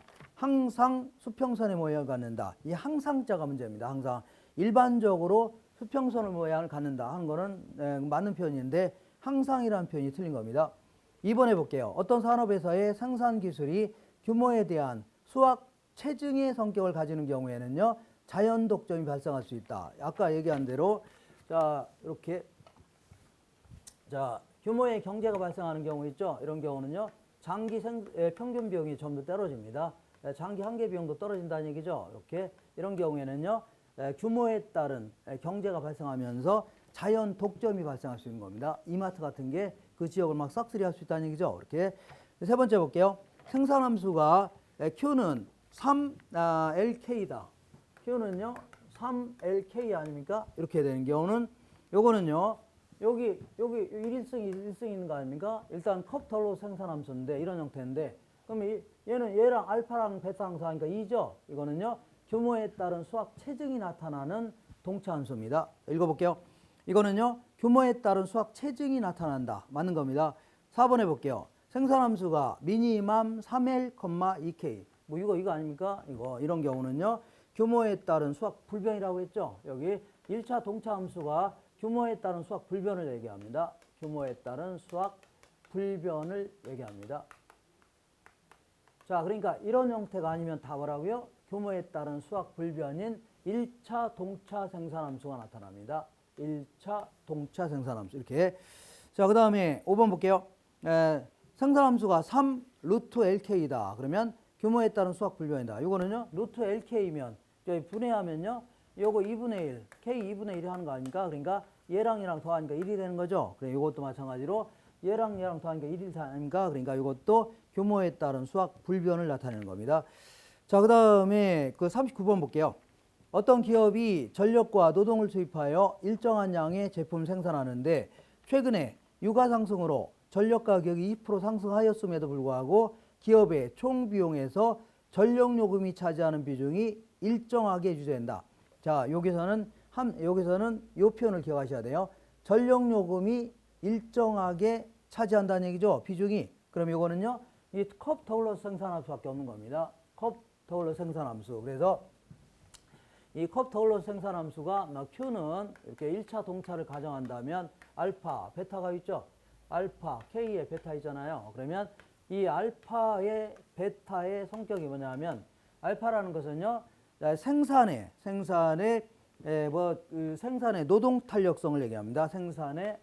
수평선의 모양을 갖는다. 이 항상자가 문제입니다. 항상 일반적으로 수평선의 모양을 갖는다 하는 거는 맞는 표현인데 항상이라는 표현이 틀린 겁니다. 2번 해볼게요. 어떤 산업에서의 생산 기술이 규모에 대한 수학 체증의 성격을 가지는 경우에는요. 자연 독점이 발생할 수 있다. 아까 얘기한 대로 자, 이렇게 자, 규모의 경제가 발생하는 경우 있죠. 이런 경우는요. 장기 평균 비용이 좀 더 떨어집니다. 장기 한계 비용도 떨어진다는 얘기죠. 이렇게 이런 경우에는요. 규모에 따른 경제가 발생하면서 자연 독점이 발생할 수 있는 겁니다. 이마트 같은 게 그 지역을 막 싹쓸이 할 수 있다는 얘기죠. 이렇게 세 번째 볼게요. 생산함수가 Q는 3LK다. Q는요 3LK 아닙니까? 이렇게 되는 경우는 요거는요 여기 1일승 있는 거 아닙니까? 일단 컵털로 생산함수인데 이런 형태인데 그럼 얘랑 알파랑 베타랑 사니까 2죠. 이거는요 규모에 따른 수학 체증이 나타나는 동차함수입니다. 읽어볼게요. 이거는요 규모에 따른 수학 체증이 나타난다. 맞는 겁니다. 4번 해볼게요. 생산함수가 미니멈 3L,2K 뭐 이거 아닙니까? 이런 경우는요 규모에 따른 수학 불변이라고 했죠. 여기 1차 동차함수가 규모에 따른 수학 불변을 얘기합니다. 규모에 따른 수학 불변을 얘기합니다. 자, 그러니까 이런 형태가 아니면 다 뭐라고요? 규모에 따른 수학 불변인 1차 동차 생산함수가 나타납니다. 1차 동차 생산함수 이렇게. 자, 그 다음에 5번 볼게요. 생산함수가 3 루트 LK이다. 그러면 규모에 따른 수학 불변이다. 이거는요 루트 LK면 저희 분해하면요 요거 2분의 1 K 2분의 1이 하는 거 아닙니까? 그러니까 얘랑 더하니까 1이 되는 거죠. 그래 이것도 마찬가지로 얘랑 더하니까 1이 아닙니까? 그러니까 이것도 규모에 따른 수학 불변을 나타내는 겁니다. 자, 그 다음에 그 39번 볼게요. 어떤 기업이 전력과 노동을 투입하여 일정한 양의 제품을 생산하는데 최근에 유가 상승으로 전력 가격이 20% 상승하였음에도 불구하고 기업의 총 비용에서 전력 요금이 차지하는 비중이 일정하게 유지된다. 자, 여기서는 이 표현을 기억하셔야 돼요. 전력 요금이 일정하게 차지한다는 얘기죠. 비중이. 그럼 이거는요. 이 컵 더글러스 생산함수밖에 없는 겁니다. 컵 더글러스 생산함수. 그래서 이 컵 더글러스 생산함수가 Q는 이렇게 1차 동차를 가정한다면 알파, 베타가 있죠. 알파, K의 베타 있잖아요. 그러면 이 알파의 베타의 성격이 뭐냐면 알파라는 것은요. 생산의 노동 탄력성을 얘기합니다. 생산의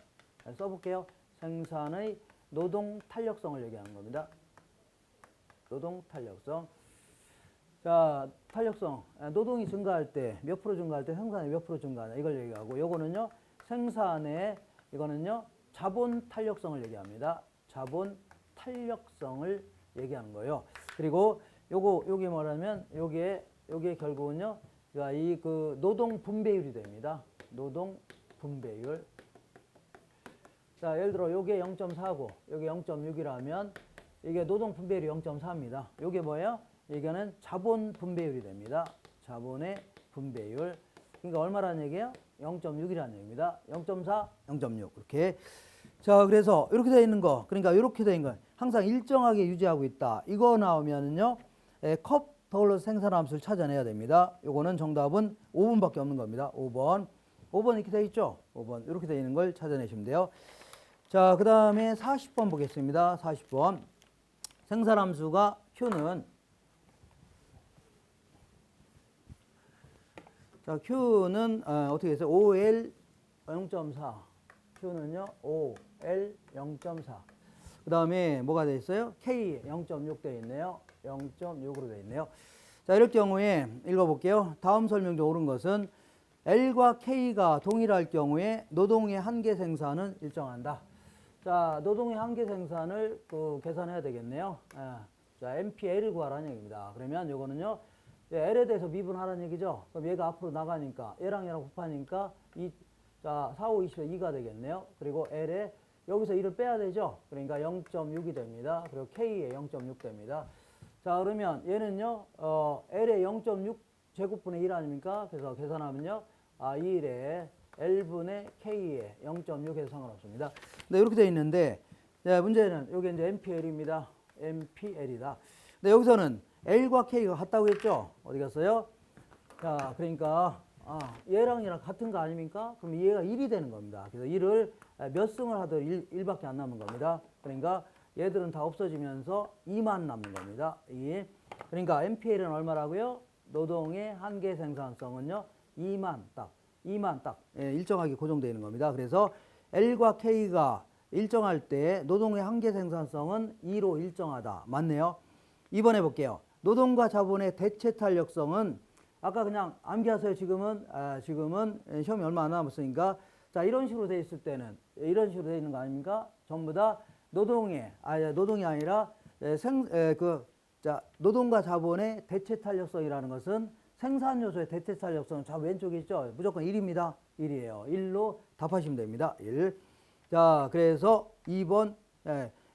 써볼게요. 생산의 노동 탄력성을 얘기하는 겁니다. 노동 탄력성. 자, 탄력성. 노동이 증가할 때 몇 프로 증가할 때 생산이 몇 프로 증가하냐 이걸 얘기하고 요거는요. 생산의 이거는요. 자본 탄력성을 얘기합니다. 자본 탄력성을 얘기하는 거예요. 그리고 요게 뭐라면 요게 결국은요. 이 그 노동 분배율이 됩니다. 노동 분배율. 자, 예를 들어 요게 0.4고 요게 0.6이라면 이게 노동 분배율이 0.4입니다. 요게 뭐예요? 이거는 자본 분배율이 됩니다. 자본의 분배율. 그러니까 얼마라는 얘기예요? 0.6이라는 얘기입니다. 0.4, 0.6 이렇게. 자, 그래서 이렇게 되어 있는 거. 그러니까 이렇게 되어 있는 건 항상 일정하게 유지하고 있다. 이거 나오면은요. 컵 더글러스 생산함수를 찾아내야 됩니다. 요거는 정답은 5번밖에 없는 겁니다. 5번 이렇게 되어 있죠? 5번 이렇게 되어 있는 걸 찾아내시면 돼요. 자, 그 다음에 40번 보겠습니다. 40번. 생산함수가 Q는 어떻게 했어요? OL 0.4. Q는요. OL 0.4. 그 다음에 뭐가 되어 있어요? K 0.6 되어 있네요. 0.6으로 되어 있네요. 자, 이럴 경우에 읽어볼게요. 다음 설명 중 옳은 것은 L과 K가 동일할 경우에 노동의 한계 생산은 일정한다. 자, 노동의 한계 생산을 계산해야 되겠네요. 자, MPL을 구하라는 얘기입니다. 그러면 이거는요. L에 대해서 미분하라는 얘기죠. 그럼 얘가 앞으로 나가니까 얘랑 곱하니까 4, 5, 20에 2가 되겠네요. 그리고 L에 여기서 1을 빼야 되죠. 그러니까 0.6이 됩니다. 그리고 K에 0.6 됩니다. 자, 그러면 얘는요, L의 0.6 제곱분의 1 아닙니까? 그래서 계산하면요, 2일에 L분의 K에 0.6에서 상관없습니다. 네, 이렇게 되어 있는데, 네, 문제는 여기 이제 MPL입니다. MPL이다. 근데 여기서는 L과 K가 같다고 했죠? 어디 갔어요? 자, 그러니까, 얘랑 얘랑 같은 거 아닙니까? 그럼 얘가 1이 되는 겁니다. 그래서 1을 몇 승을 하더라도 1밖에 안 남은 겁니다. 그러니까 얘들은 다 없어지면서 2만 남는 겁니다. 2. 그러니까 MPL은 얼마라고요? 노동의 한계 생산성은요, 2만 딱. 2만 딱. 예, 일정하게 고정되어 있는 겁니다. 그래서 L과 K가 일정할 때 노동의 한계 생산성은 2로 일정하다. 맞네요. 2번 해볼게요. 노동과 자본의 대체 탄력성은 아까 그냥 암기하세요. 지금은 시험이 얼마 안 남았으니까. 자, 이런 식으로 돼 있을 때는 이런 식으로 돼 있는 거 아닙니까? 전부 다 노동이 아니라 노동과 자본의 대체 탄력성이라는 것은 생산 요소의 대체 탄력성은 좌 왼쪽에 있죠. 무조건 1입니다. 1이에요. 1로 답하시면 됩니다. 1. 자, 그래서 2번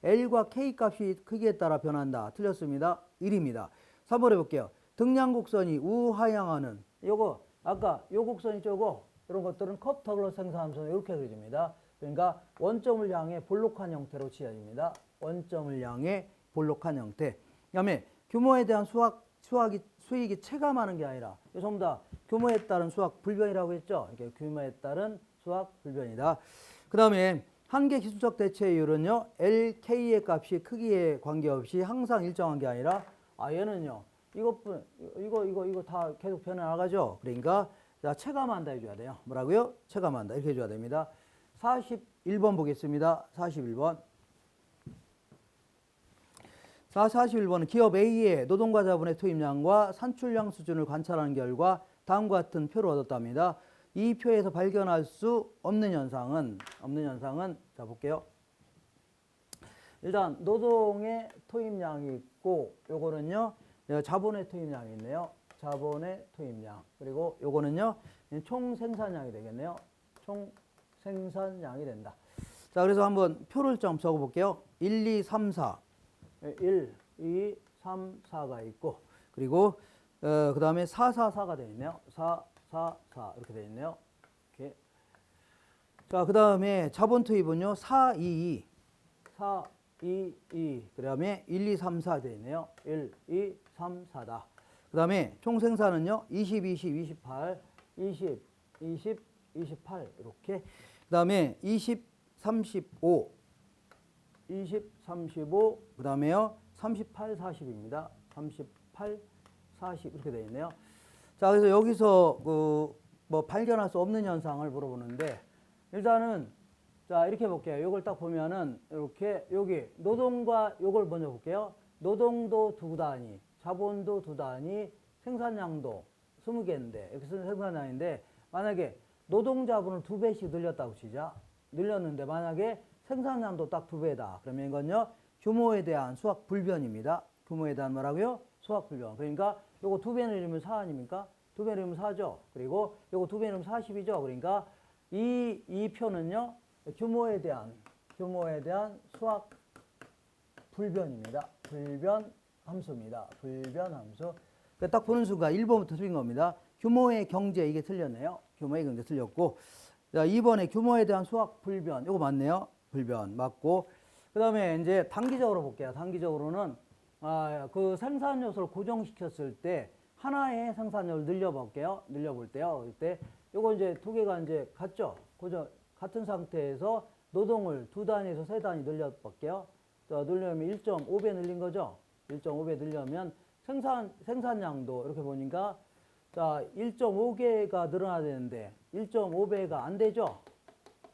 L과 K 값이 크기에 따라 변한다. 틀렸습니다. 1입니다. 3번 해볼게요. 등량곡선이 우하향하는 요거 아까 요 곡선이 쪼고 이런 것들은 컵 더글러스 생산함수는 이렇게 그려집니다. 그러니까 원점을 향해 볼록한 형태로 지어집니다. 원점을 향해 볼록한 형태. 그다음에 규모에 대한 수익이 체감하는 게 아니라 전부 다 규모에 따른 수학 불변이라고 했죠. 이렇게 규모에 따른 수학 불변이다. 그다음에 한계 기술적 대체율은요, LK의 값이 크기에 관계없이 항상 일정한 게 아니라 얘는요. 이거 다 계속 변해나가죠. 그러니까 자, 체감한다 해줘야 돼요. 뭐라고요? 체감한다 이렇게 해줘야 됩니다. 41번 보겠습니다. 41번. 41번은 기업 A의 노동과 자본의 투입량과 산출량 수준을 관찰한 결과 다음과 같은 표를 얻었답니다. 이 표에서 발견할 수 없는 현상은 자 볼게요. 일단 노동의 투입량이 있고 요거는요. 자본의 투입량이 있네요. 자본의 투입량. 그리고 요거는요. 총 생산량이 되겠네요. 총 생산량이 된다. 자, 그래서 한번 표를 좀 적어 볼게요. 1, 2, 3, 4. 1, 2, 3, 4가 있고 그리고 그 다음에 4, 4, 4가 되어 있네요. 4, 4, 4 이렇게 되어 있네요. 이렇게. 자, 그 다음에 자본 투입은요. 4, 2, 2. 4, 2, 2. 그 다음에 1, 2, 3, 4 되어 있네요. 1, 2, 3, 4다. 그 다음에 총 생산은요. 20, 20, 28, 20, 20, 28 이렇게. 그 다음에 20, 35, 20, 35, 그 다음에요. 38, 40입니다. 38, 40 이렇게 되어 있네요. 자, 그래서 여기서 뭐 발견할 수 없는 현상을 물어보는데 일단은 자, 이렇게 볼게요. 이걸 딱 보면은 이렇게 여기 노동과 요걸 먼저 볼게요. 노동도 두 단위, 자본도 두 단위, 생산량도 20개인데 이렇게 쓰는 생산량인데 만약에 노동 자본을 2배씩 늘렸다고 치자. 늘렸는데 만약에 생산량도 딱 2배다. 그러면 이건요. 규모에 대한 수학 불변입니다. 규모에 대한 뭐라고요? 수학 불변. 그러니까 요거 2배 늘리면 4 아닙니까? 2배 늘리면 4죠. 그리고 요거 2배 늘리면 40이죠. 그러니까 이 표는요. 규모에 대한 수학 불변입니다. 불변 함수입니다. 불변 함수. 딱 보는 순간 1번부터 틀린 겁니다. 규모의 경제 이게 틀렸네요. 규모의 경제 틀렸고. 자, 2번에 규모에 대한 수학 불변. 이거 맞네요. 불변 맞고. 그다음에 이제 단기적으로 볼게요. 단기적으로는 그 생산 요소를 고정시켰을 때 하나의 생산량을 늘려볼게요. 늘려볼 때요. 그때 요거 이제 두 개가 이제 같죠. 같은 상태에서 노동을 2단위에서 3단위 늘려볼게요. 늘려면 1.5배 늘린 거죠. 1.5배 늘려면 생산량도 이렇게 보니까 자 1.5개가 늘어나야 되는데 1.5배가 안 되죠.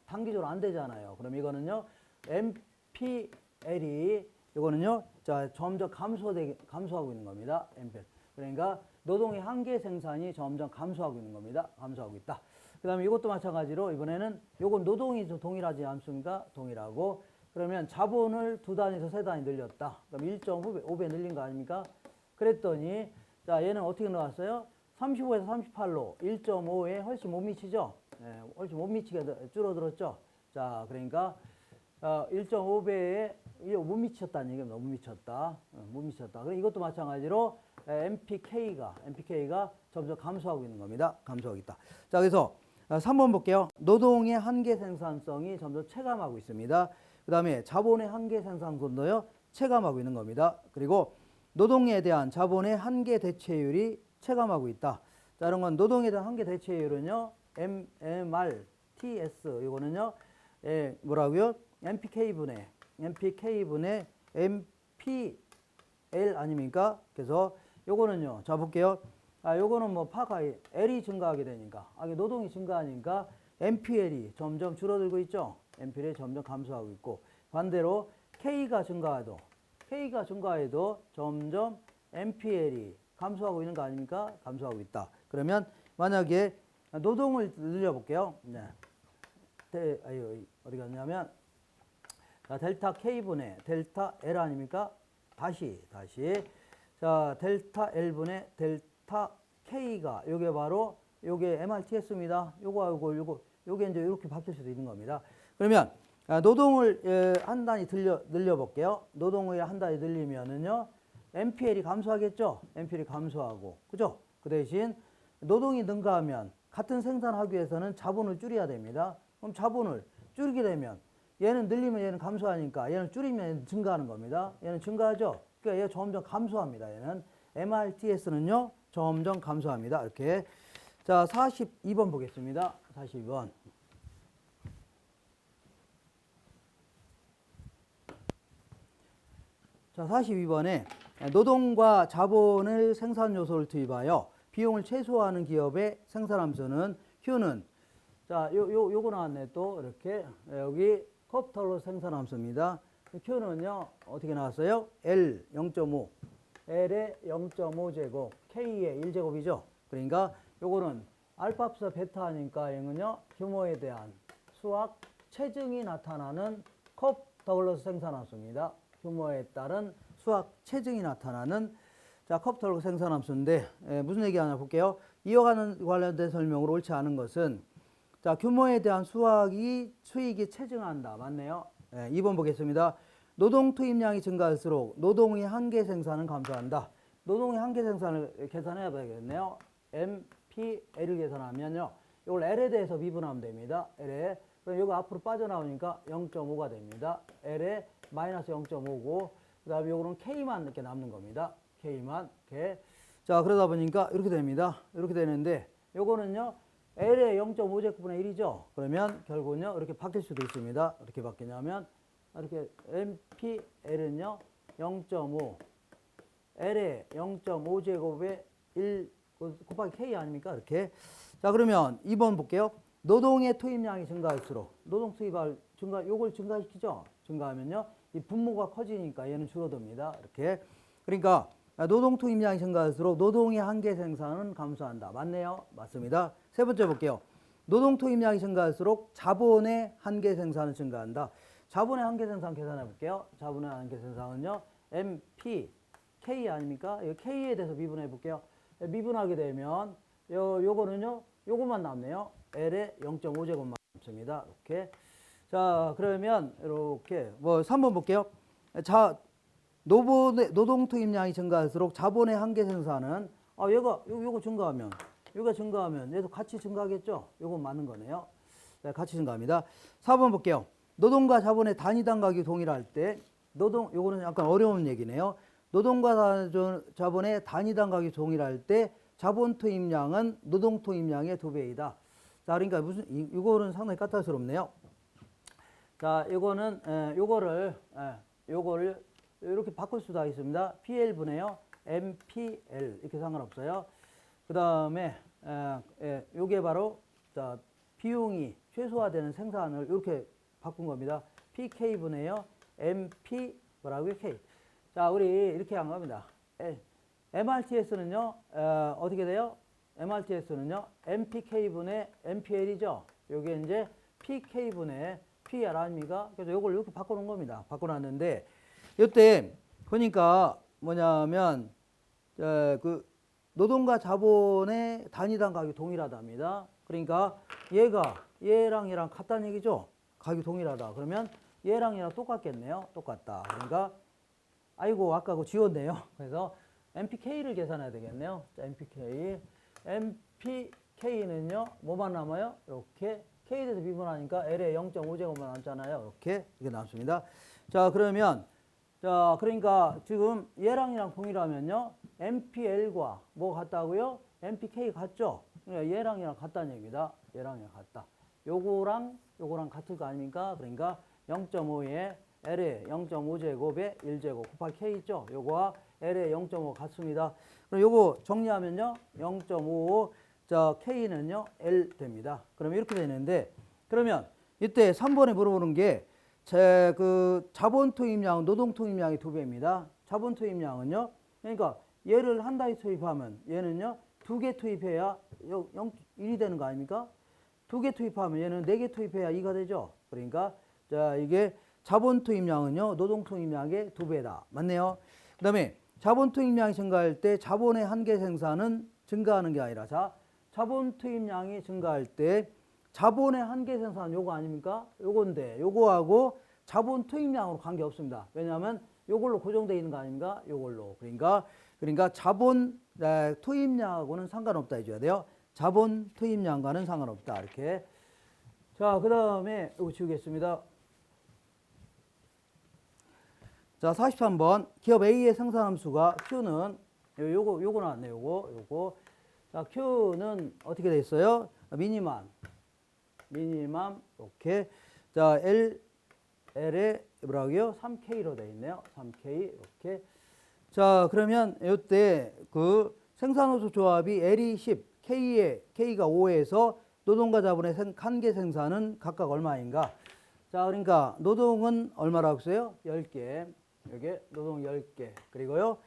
단기적으로 안 되잖아요. 그럼 이거는요. MPL이 이거는요. 자 점점 감소하고 있는 겁니다. MPL. 그러니까 노동의 한계 생산이 점점 감소하고 있는 겁니다. 감소하고 있다. 그 다음에 이것도 마찬가지로 이번에는 요건 노동이 동일하지 않습니까? 동일하고 그러면 자본을 2단위에서 3단위 늘렸다. 그럼 1.5배 늘린 거 아닙니까? 그랬더니 자 얘는 어떻게 나왔어요? 35에서 38로 1.5에 훨씬 못 미치죠? 네, 훨씬 못 미치게 줄어들었죠? 자 그러니까 1.5배에 못 미쳤다는 얘기입니다. 못 미쳤다. 못 미쳤다. 그럼 이것도 마찬가지로 MPK가 점점 감소하고 있는 겁니다. 감소하고 있다. 자, 그래서 3번 볼게요. 노동의 한계 생산성이 점점 체감하고 있습니다. 그 다음에 자본의 한계 생산성도요, 체감하고 있는 겁니다. 그리고 노동에 대한 자본의 한계 대체율이 체감하고 있다. 자, 이런 건 노동에 대한 한계 대체율은요, MRTS, 이거는요, 뭐라고요? MPK분의 MPL 아닙니까? 그래서 요거는요, 자, 볼게요. 요거는 뭐 파가 L이 증가하게 되니까, 노동이 증가하니까 MPL이 점점 줄어들고 있죠. MPL이 점점 감소하고 있고, 반대로 K가 증가해도 점점 MPL이 감소하고 있는 거 아닙니까? 감소하고 있다. 그러면 만약에 노동을 늘려볼게요. 네. 어디 갔냐면, 자, 델타 K분의 델타 L 아닙니까? 다시. 자, 델타 L분의 델타 K가, 요게 바로, 요게 MRTS입니다. 요게 이제 이렇게 바뀔 수도 있는 겁니다. 그러면, 노동을 한 단위 늘려볼게요. 노동을 한 단위 늘리면은요, MPL이 감소하겠죠? MPL이 감소하고. 그죠? 그 대신, 노동이 능가하면, 같은 생산하기 위해서는 자본을 줄여야 됩니다. 그럼 자본을 줄이게 되면, 얘는 늘리면 얘는 감소하니까, 얘는 줄이면 얘는 증가하는 겁니다. 얘는 증가하죠? 그러니까 얘가 점점 감소합니다. 얘는 MRTS는요, 점점 감소합니다. 이렇게. 자, 42번 보겠습니다. 42번. 자, 42번에 노동과 자본을 생산 요소를 투입하여 비용을 최소화하는 기업의 생산함수는 Q는, 자, 요거 나왔네. 또 이렇게 여기 컵털로 생산함수입니다. Q는요, 어떻게 나왔어요? L 0.5, L의 0.5제곱, K의 1제곱이죠. 그러니까 요거는 알파 합쳐 베타 하니까 얘는요, 규모에 대한 수학 체증이 나타나는 컵 더글러스 생산함수입니다. 규모에 따른 수학 체증이 나타나는, 자, 컵 더글러스 생산함수인데, 무슨 얘기하나 볼게요. 이어가는 관련된 설명으로 옳지 않은 것은, 자, 규모에 대한 수익이 체증한다. 맞네요. 2번 보겠습니다. 노동 투입량이 증가할수록 노동의 한계 생산은 감소한다. 노동의 한계 생산을 계산해야 되겠네요. MPL을 계산하면요, 이걸 L에 대해서 미분하면 됩니다. L에. 그럼 이거 앞으로 빠져나오니까 0.5가 됩니다. L에 마이너스 0.5고, 그 다음에 요거는 K만 이렇게 남는 겁니다. K만. 이렇게. 자, 그러다 보니까 이렇게 됩니다. 이렇게 되는데, 요거는요, L의 0.5제곱분의 1이죠. 그러면 결국은요, 이렇게 바뀔 수도 있습니다. 어떻게 바뀌냐면, 이렇게 MPL은요, 0.5, L의 0.5제곱에 1 곱하기 K 아닙니까? 이렇게. 자, 그러면 2번 볼게요. 노동의 투입량이 증가할수록, 노동 투입할 요걸 증가시키죠? 증가하면요, 이 분모가 커지니까 얘는 줄어듭니다. 이렇게. 그러니까, 노동 투입량이 증가할수록 노동의 한계 생산은 감소한다. 맞네요? 맞습니다. 세 번째 볼게요. 노동 투입량이 증가할수록 자본의 한계 생산은 증가한다. 자본의 한계 생산 계산해 볼게요. 자본의 한계 생산은요, MPK 아닙니까? 이 K에 대해서 미분해 볼게요. 미분하게 되면 요거는요, 요것만 남네요. L의 0.5제곱만 남습니다. 이렇게. 자, 그러면 이렇게 뭐 3번 볼게요. 자, 노동 투입량이 증가할수록 자본의 한계 생산은, 요거 증가하면 얘도 같이 증가하겠죠? 요건 맞는 거네요. 네, 같이 증가합니다. 4번 볼게요. 노동과 자본의 단위당 가격이 동일할 때, 요거는 약간 어려운 얘기네요. 노동과 자본의 단위당 가격이 동일할 때 자본 투입량은 노동 투입량의 2배이다. 자, 그러니까 이거는 상당히 까탈스럽네요. 자, 요거를 이렇게 바꿀 수도 있습니다. PL분해요. MPL 이렇게 상관없어요. 그 다음에 요게 바로, 자, 비용이 최소화되는 생산을 이렇게 바꾼 겁니다. PK분해요. MP 뭐라고요? K. 자, 우리 이렇게 한 겁니다. MRTS는요, 어떻게 돼요? MRTS는요, MPK분의 MPL이죠. 요게 이제 PK분의 PR 아닙니까? 그래서 요걸 이렇게 바꿔놓은 겁니다. 바꿔놨는데, 이때 보니까 뭐냐면, 그 노동과 자본의 단위당 가격이 동일하답니다. 그러니까 얘랑 같다는 얘기죠. 가격이 동일하다. 그러면 얘랑 똑같겠네요. 똑같다. 그러니까 아이고 아까 그거 지웠네요. 그래서 MPK를 계산해야 되겠네요. 자, MPK는요 뭐만 남아요? 이렇게 K에 대해서 미분하니까 L에 0.5제곱만 남잖아요. 이렇게 이게 남습니다. 자, 그러면 자, 그러니까 지금 얘랑이랑 동일하면요 MPL과 뭐 같다고요? MPK 같죠? 그러니까 얘랑이랑 같다는 얘기입니다. 얘랑이랑 같다. 요거랑 같을 거 아닙니까? 그러니까 0.5에 L의 0.5제곱에 1제곱 곱하기 K 있죠? 요거와 L의 0.5 같습니다. 그럼 요거 정리하면요. 0.55 자, K는요. L 됩니다. 그러면 이렇게 되는데 그러면 이때 3번에 물어보는 게 제 그 자본 투입량, 노동 투입량이 2배입니다. 자본 투입량은요. 그러니까 얘를 한 달에 투입하면 얘는요. 2개 투입해야 1이 되는 거 아닙니까? 2개 투입하면 얘는 4개 투입해야 2가 되죠. 그러니까 자, 이게 자본 투입량은요. 노동 투입량의 2배다. 맞네요. 그다음에 자본 투입량이 증가할 때 자본의 한계 생산은 증가하는 게 아니라 자, 자본 투입량이 증가할 때 자본의 한계 생산 요거 아닙니까? 요건데 요거하고 자본 투입량으로 관계 없습니다. 왜냐하면 요걸로 고정되어 있는 거 아닙니까? 요걸로. 그러니까 자본 투입량하고는 상관없다 해줘야 돼요. 자본 투입량과는 상관없다. 이렇게. 자, 그다음에 요거 지우겠습니다. 자, 43번. 기업 A의 생산함수가 Q는 요거 나왔네요. 요거. 자, Q는 어떻게 돼 있어요? 미니멈 이렇게. 자, L에 뭐라고요? 3K로 돼 있네요. 3K 이렇게. 자, 그러면 이때 그 생산호수 조합이 L이 10, K가 5에서 노동과 자본의 한계 생산은 각각 얼마인가? 자, 그러니까 노동은 얼마라고 했어요? 10개. 여기 노동 10개. 그리고요.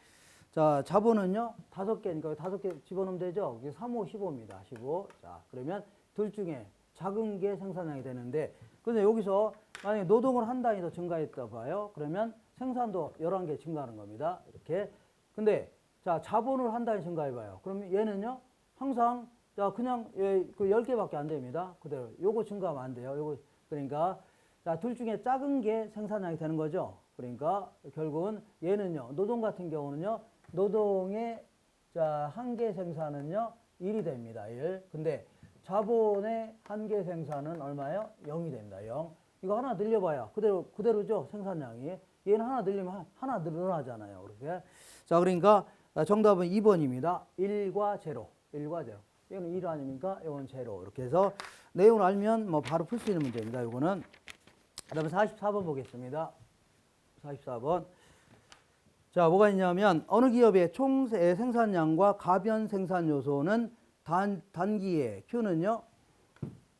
자, 자본은요. 5개니까 5개 집어넣으면 되죠? 3, 5, 15입니다. 15. 자, 그러면 둘 중에 작은 게 생산량이 되는데 근데 여기서 만약에 노동을 한 단위 더 증가했다 봐요. 그러면 생산도 11개 증가하는 겁니다. 이렇게. 근데 자, 자본을 한 단위 증가해 봐요. 그러면 얘는요. 항상 자, 그냥 그 10개밖에 안 됩니다. 그대로. 요거 증가하면 안 돼요. 요거 그러니까 자, 둘 중에 작은 게 생산량이 되는 거죠. 그러니까 결국은 얘는요. 노동 같은 경우는요. 노동의 자, 한계 생산은요. 1이 됩니다. 1. 근데 자본의 한계 생산은 얼마예요? 0이 됩니다. 0. 이거 하나 늘려봐야 그대로죠. 생산량이. 얘는 하나 늘리면 하나 늘어나잖아요. 그렇게. 자, 그러니까 정답은 2번입니다. 1과 0. 1과 0. 이거는 1 아닙니까? 이건 0. 이렇게 해서 내용을 알면 뭐 바로 풀 수 있는 문제입니다. 이거는. 그다음에 44번 보겠습니다. 44번. 자, 뭐가 있냐면 어느 기업의 총 생산량과 가변 생산 요소는 단기에 Q는요.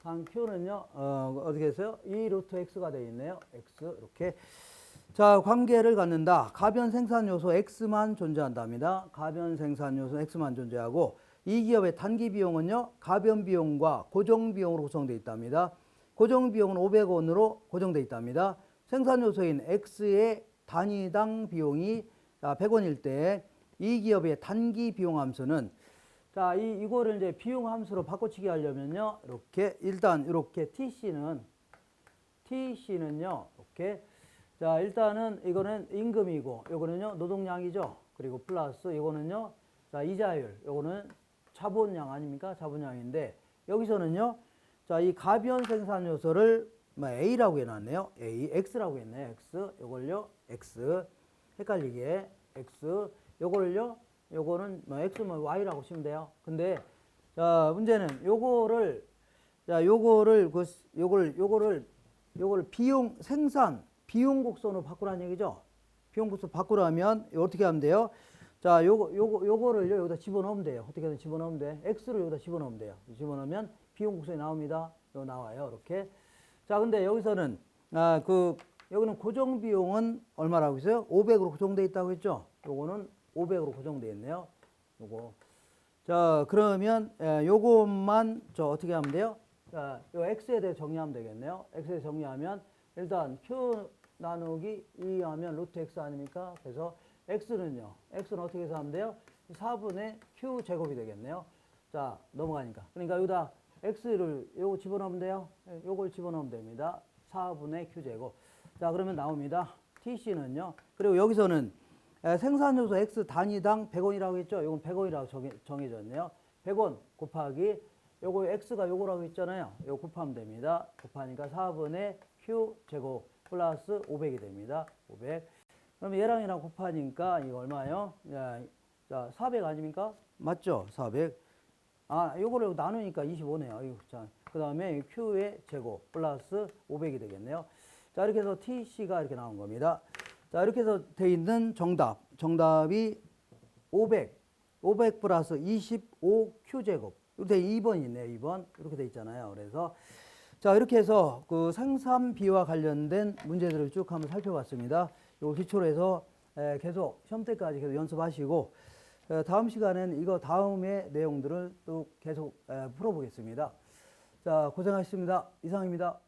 어떻게 했어요? 2 루트 X가 되어 있네요. X 이렇게. 자, 관계를 갖는다. 가변 생산 요소 X만 존재한답니다. 가변 생산 요소 X만 존재하고 이 기업의 단기 비용은요. 가변 비용과 고정 비용으로 구성되어 있답니다. 고정 비용은 500원으로 고정되어 있답니다. 생산 요소인 X의 단위당 비용이 100원일 때 이 기업의 단기 비용 함수는 자, 이거를 이제 비용 함수로 바꿔치기 하려면요. 이렇게 일단 이렇게 TC는요. 이렇게 자, 일단은 이거는 임금이고 요거는요. 노동량이죠. 그리고 플러스 이거는요. 자, 이자율. 요거는 자본량 아닙니까? 자본량인데 여기서는요. 자, 이 가변 생산 요소를 A라고 해 놨네요. X라고 했네요. X. 요걸요. X. 헷갈리게 X. 요걸요. 요거는 뭐 X면 Y라고 치면 돼요. 근데 자, 문제는 요거를 비용 생산 비용 곡선으로 바꾸라는 얘기죠. 비용 곡선 바꾸라면 어떻게 하면 돼요? 자, 요거를요 여기다 집어넣으면 돼요. 어떻게든 집어넣으면 돼. X를 여기다 집어넣으면 돼요. 집어넣으면 비용 곡선이 나옵니다. 요 나와요. 이렇게. 자, 근데 여기서는 여기는 고정 비용은 얼마라고 했어요? 500으로 고정돼 있다고 했죠. 요거는 500으로 고정되어 있네요. 요거. 자, 그러면 요것만 어떻게 하면 돼요? 자, 요 x에 대해 정리하면 되겠네요. x에 대해 정리하면 일단 q 나누기 2 하면 루트 x 아닙니까? 그래서 x는 어떻게 해서 하면 돼요? 4분의 q 제곱이 되겠네요. 자, 넘어가니까. 그러니까 여기다 x를 요거 집어넣으면 돼요. 요걸 집어넣으면 됩니다. 4분의 Q제곱. 자, 그러면 나옵니다. TC는요. 그리고 여기서는 생산요소 X 단위당 100원이라고 했죠. 이건 100원이라고 정해졌네요. 100원 곱하기 요거 X가 요거라고 했잖아요. 요거 곱하면 됩니다. 곱하니까 4분의 Q제곱 플러스 500이 됩니다. 500. 그럼 얘랑 얘랑 곱하니까 이거 얼마예요? 자, 400 아닙니까? 맞죠? 400. 아, 요거를 나누니까 25네요. 자, 그 다음에 Q의 제곱 플러스 500이 되겠네요. 자, 이렇게 해서 TC가 이렇게 나온 겁니다. 자, 이렇게 해서 돼 있는 정답이 500 플러스 25Q제곱. 이렇게 2번이 있네요. 2번. 이렇게 돼 있잖아요. 그래서 자, 이렇게 해서 그 생산비와 관련된 문제들을 쭉 한번 살펴봤습니다. 요 기초로 해서 계속 시험 때까지 계속 연습하시고 다음 시간에는 이거 다음의 내용들을 또 계속 풀어보겠습니다. 자, 고생하셨습니다. 이상입니다.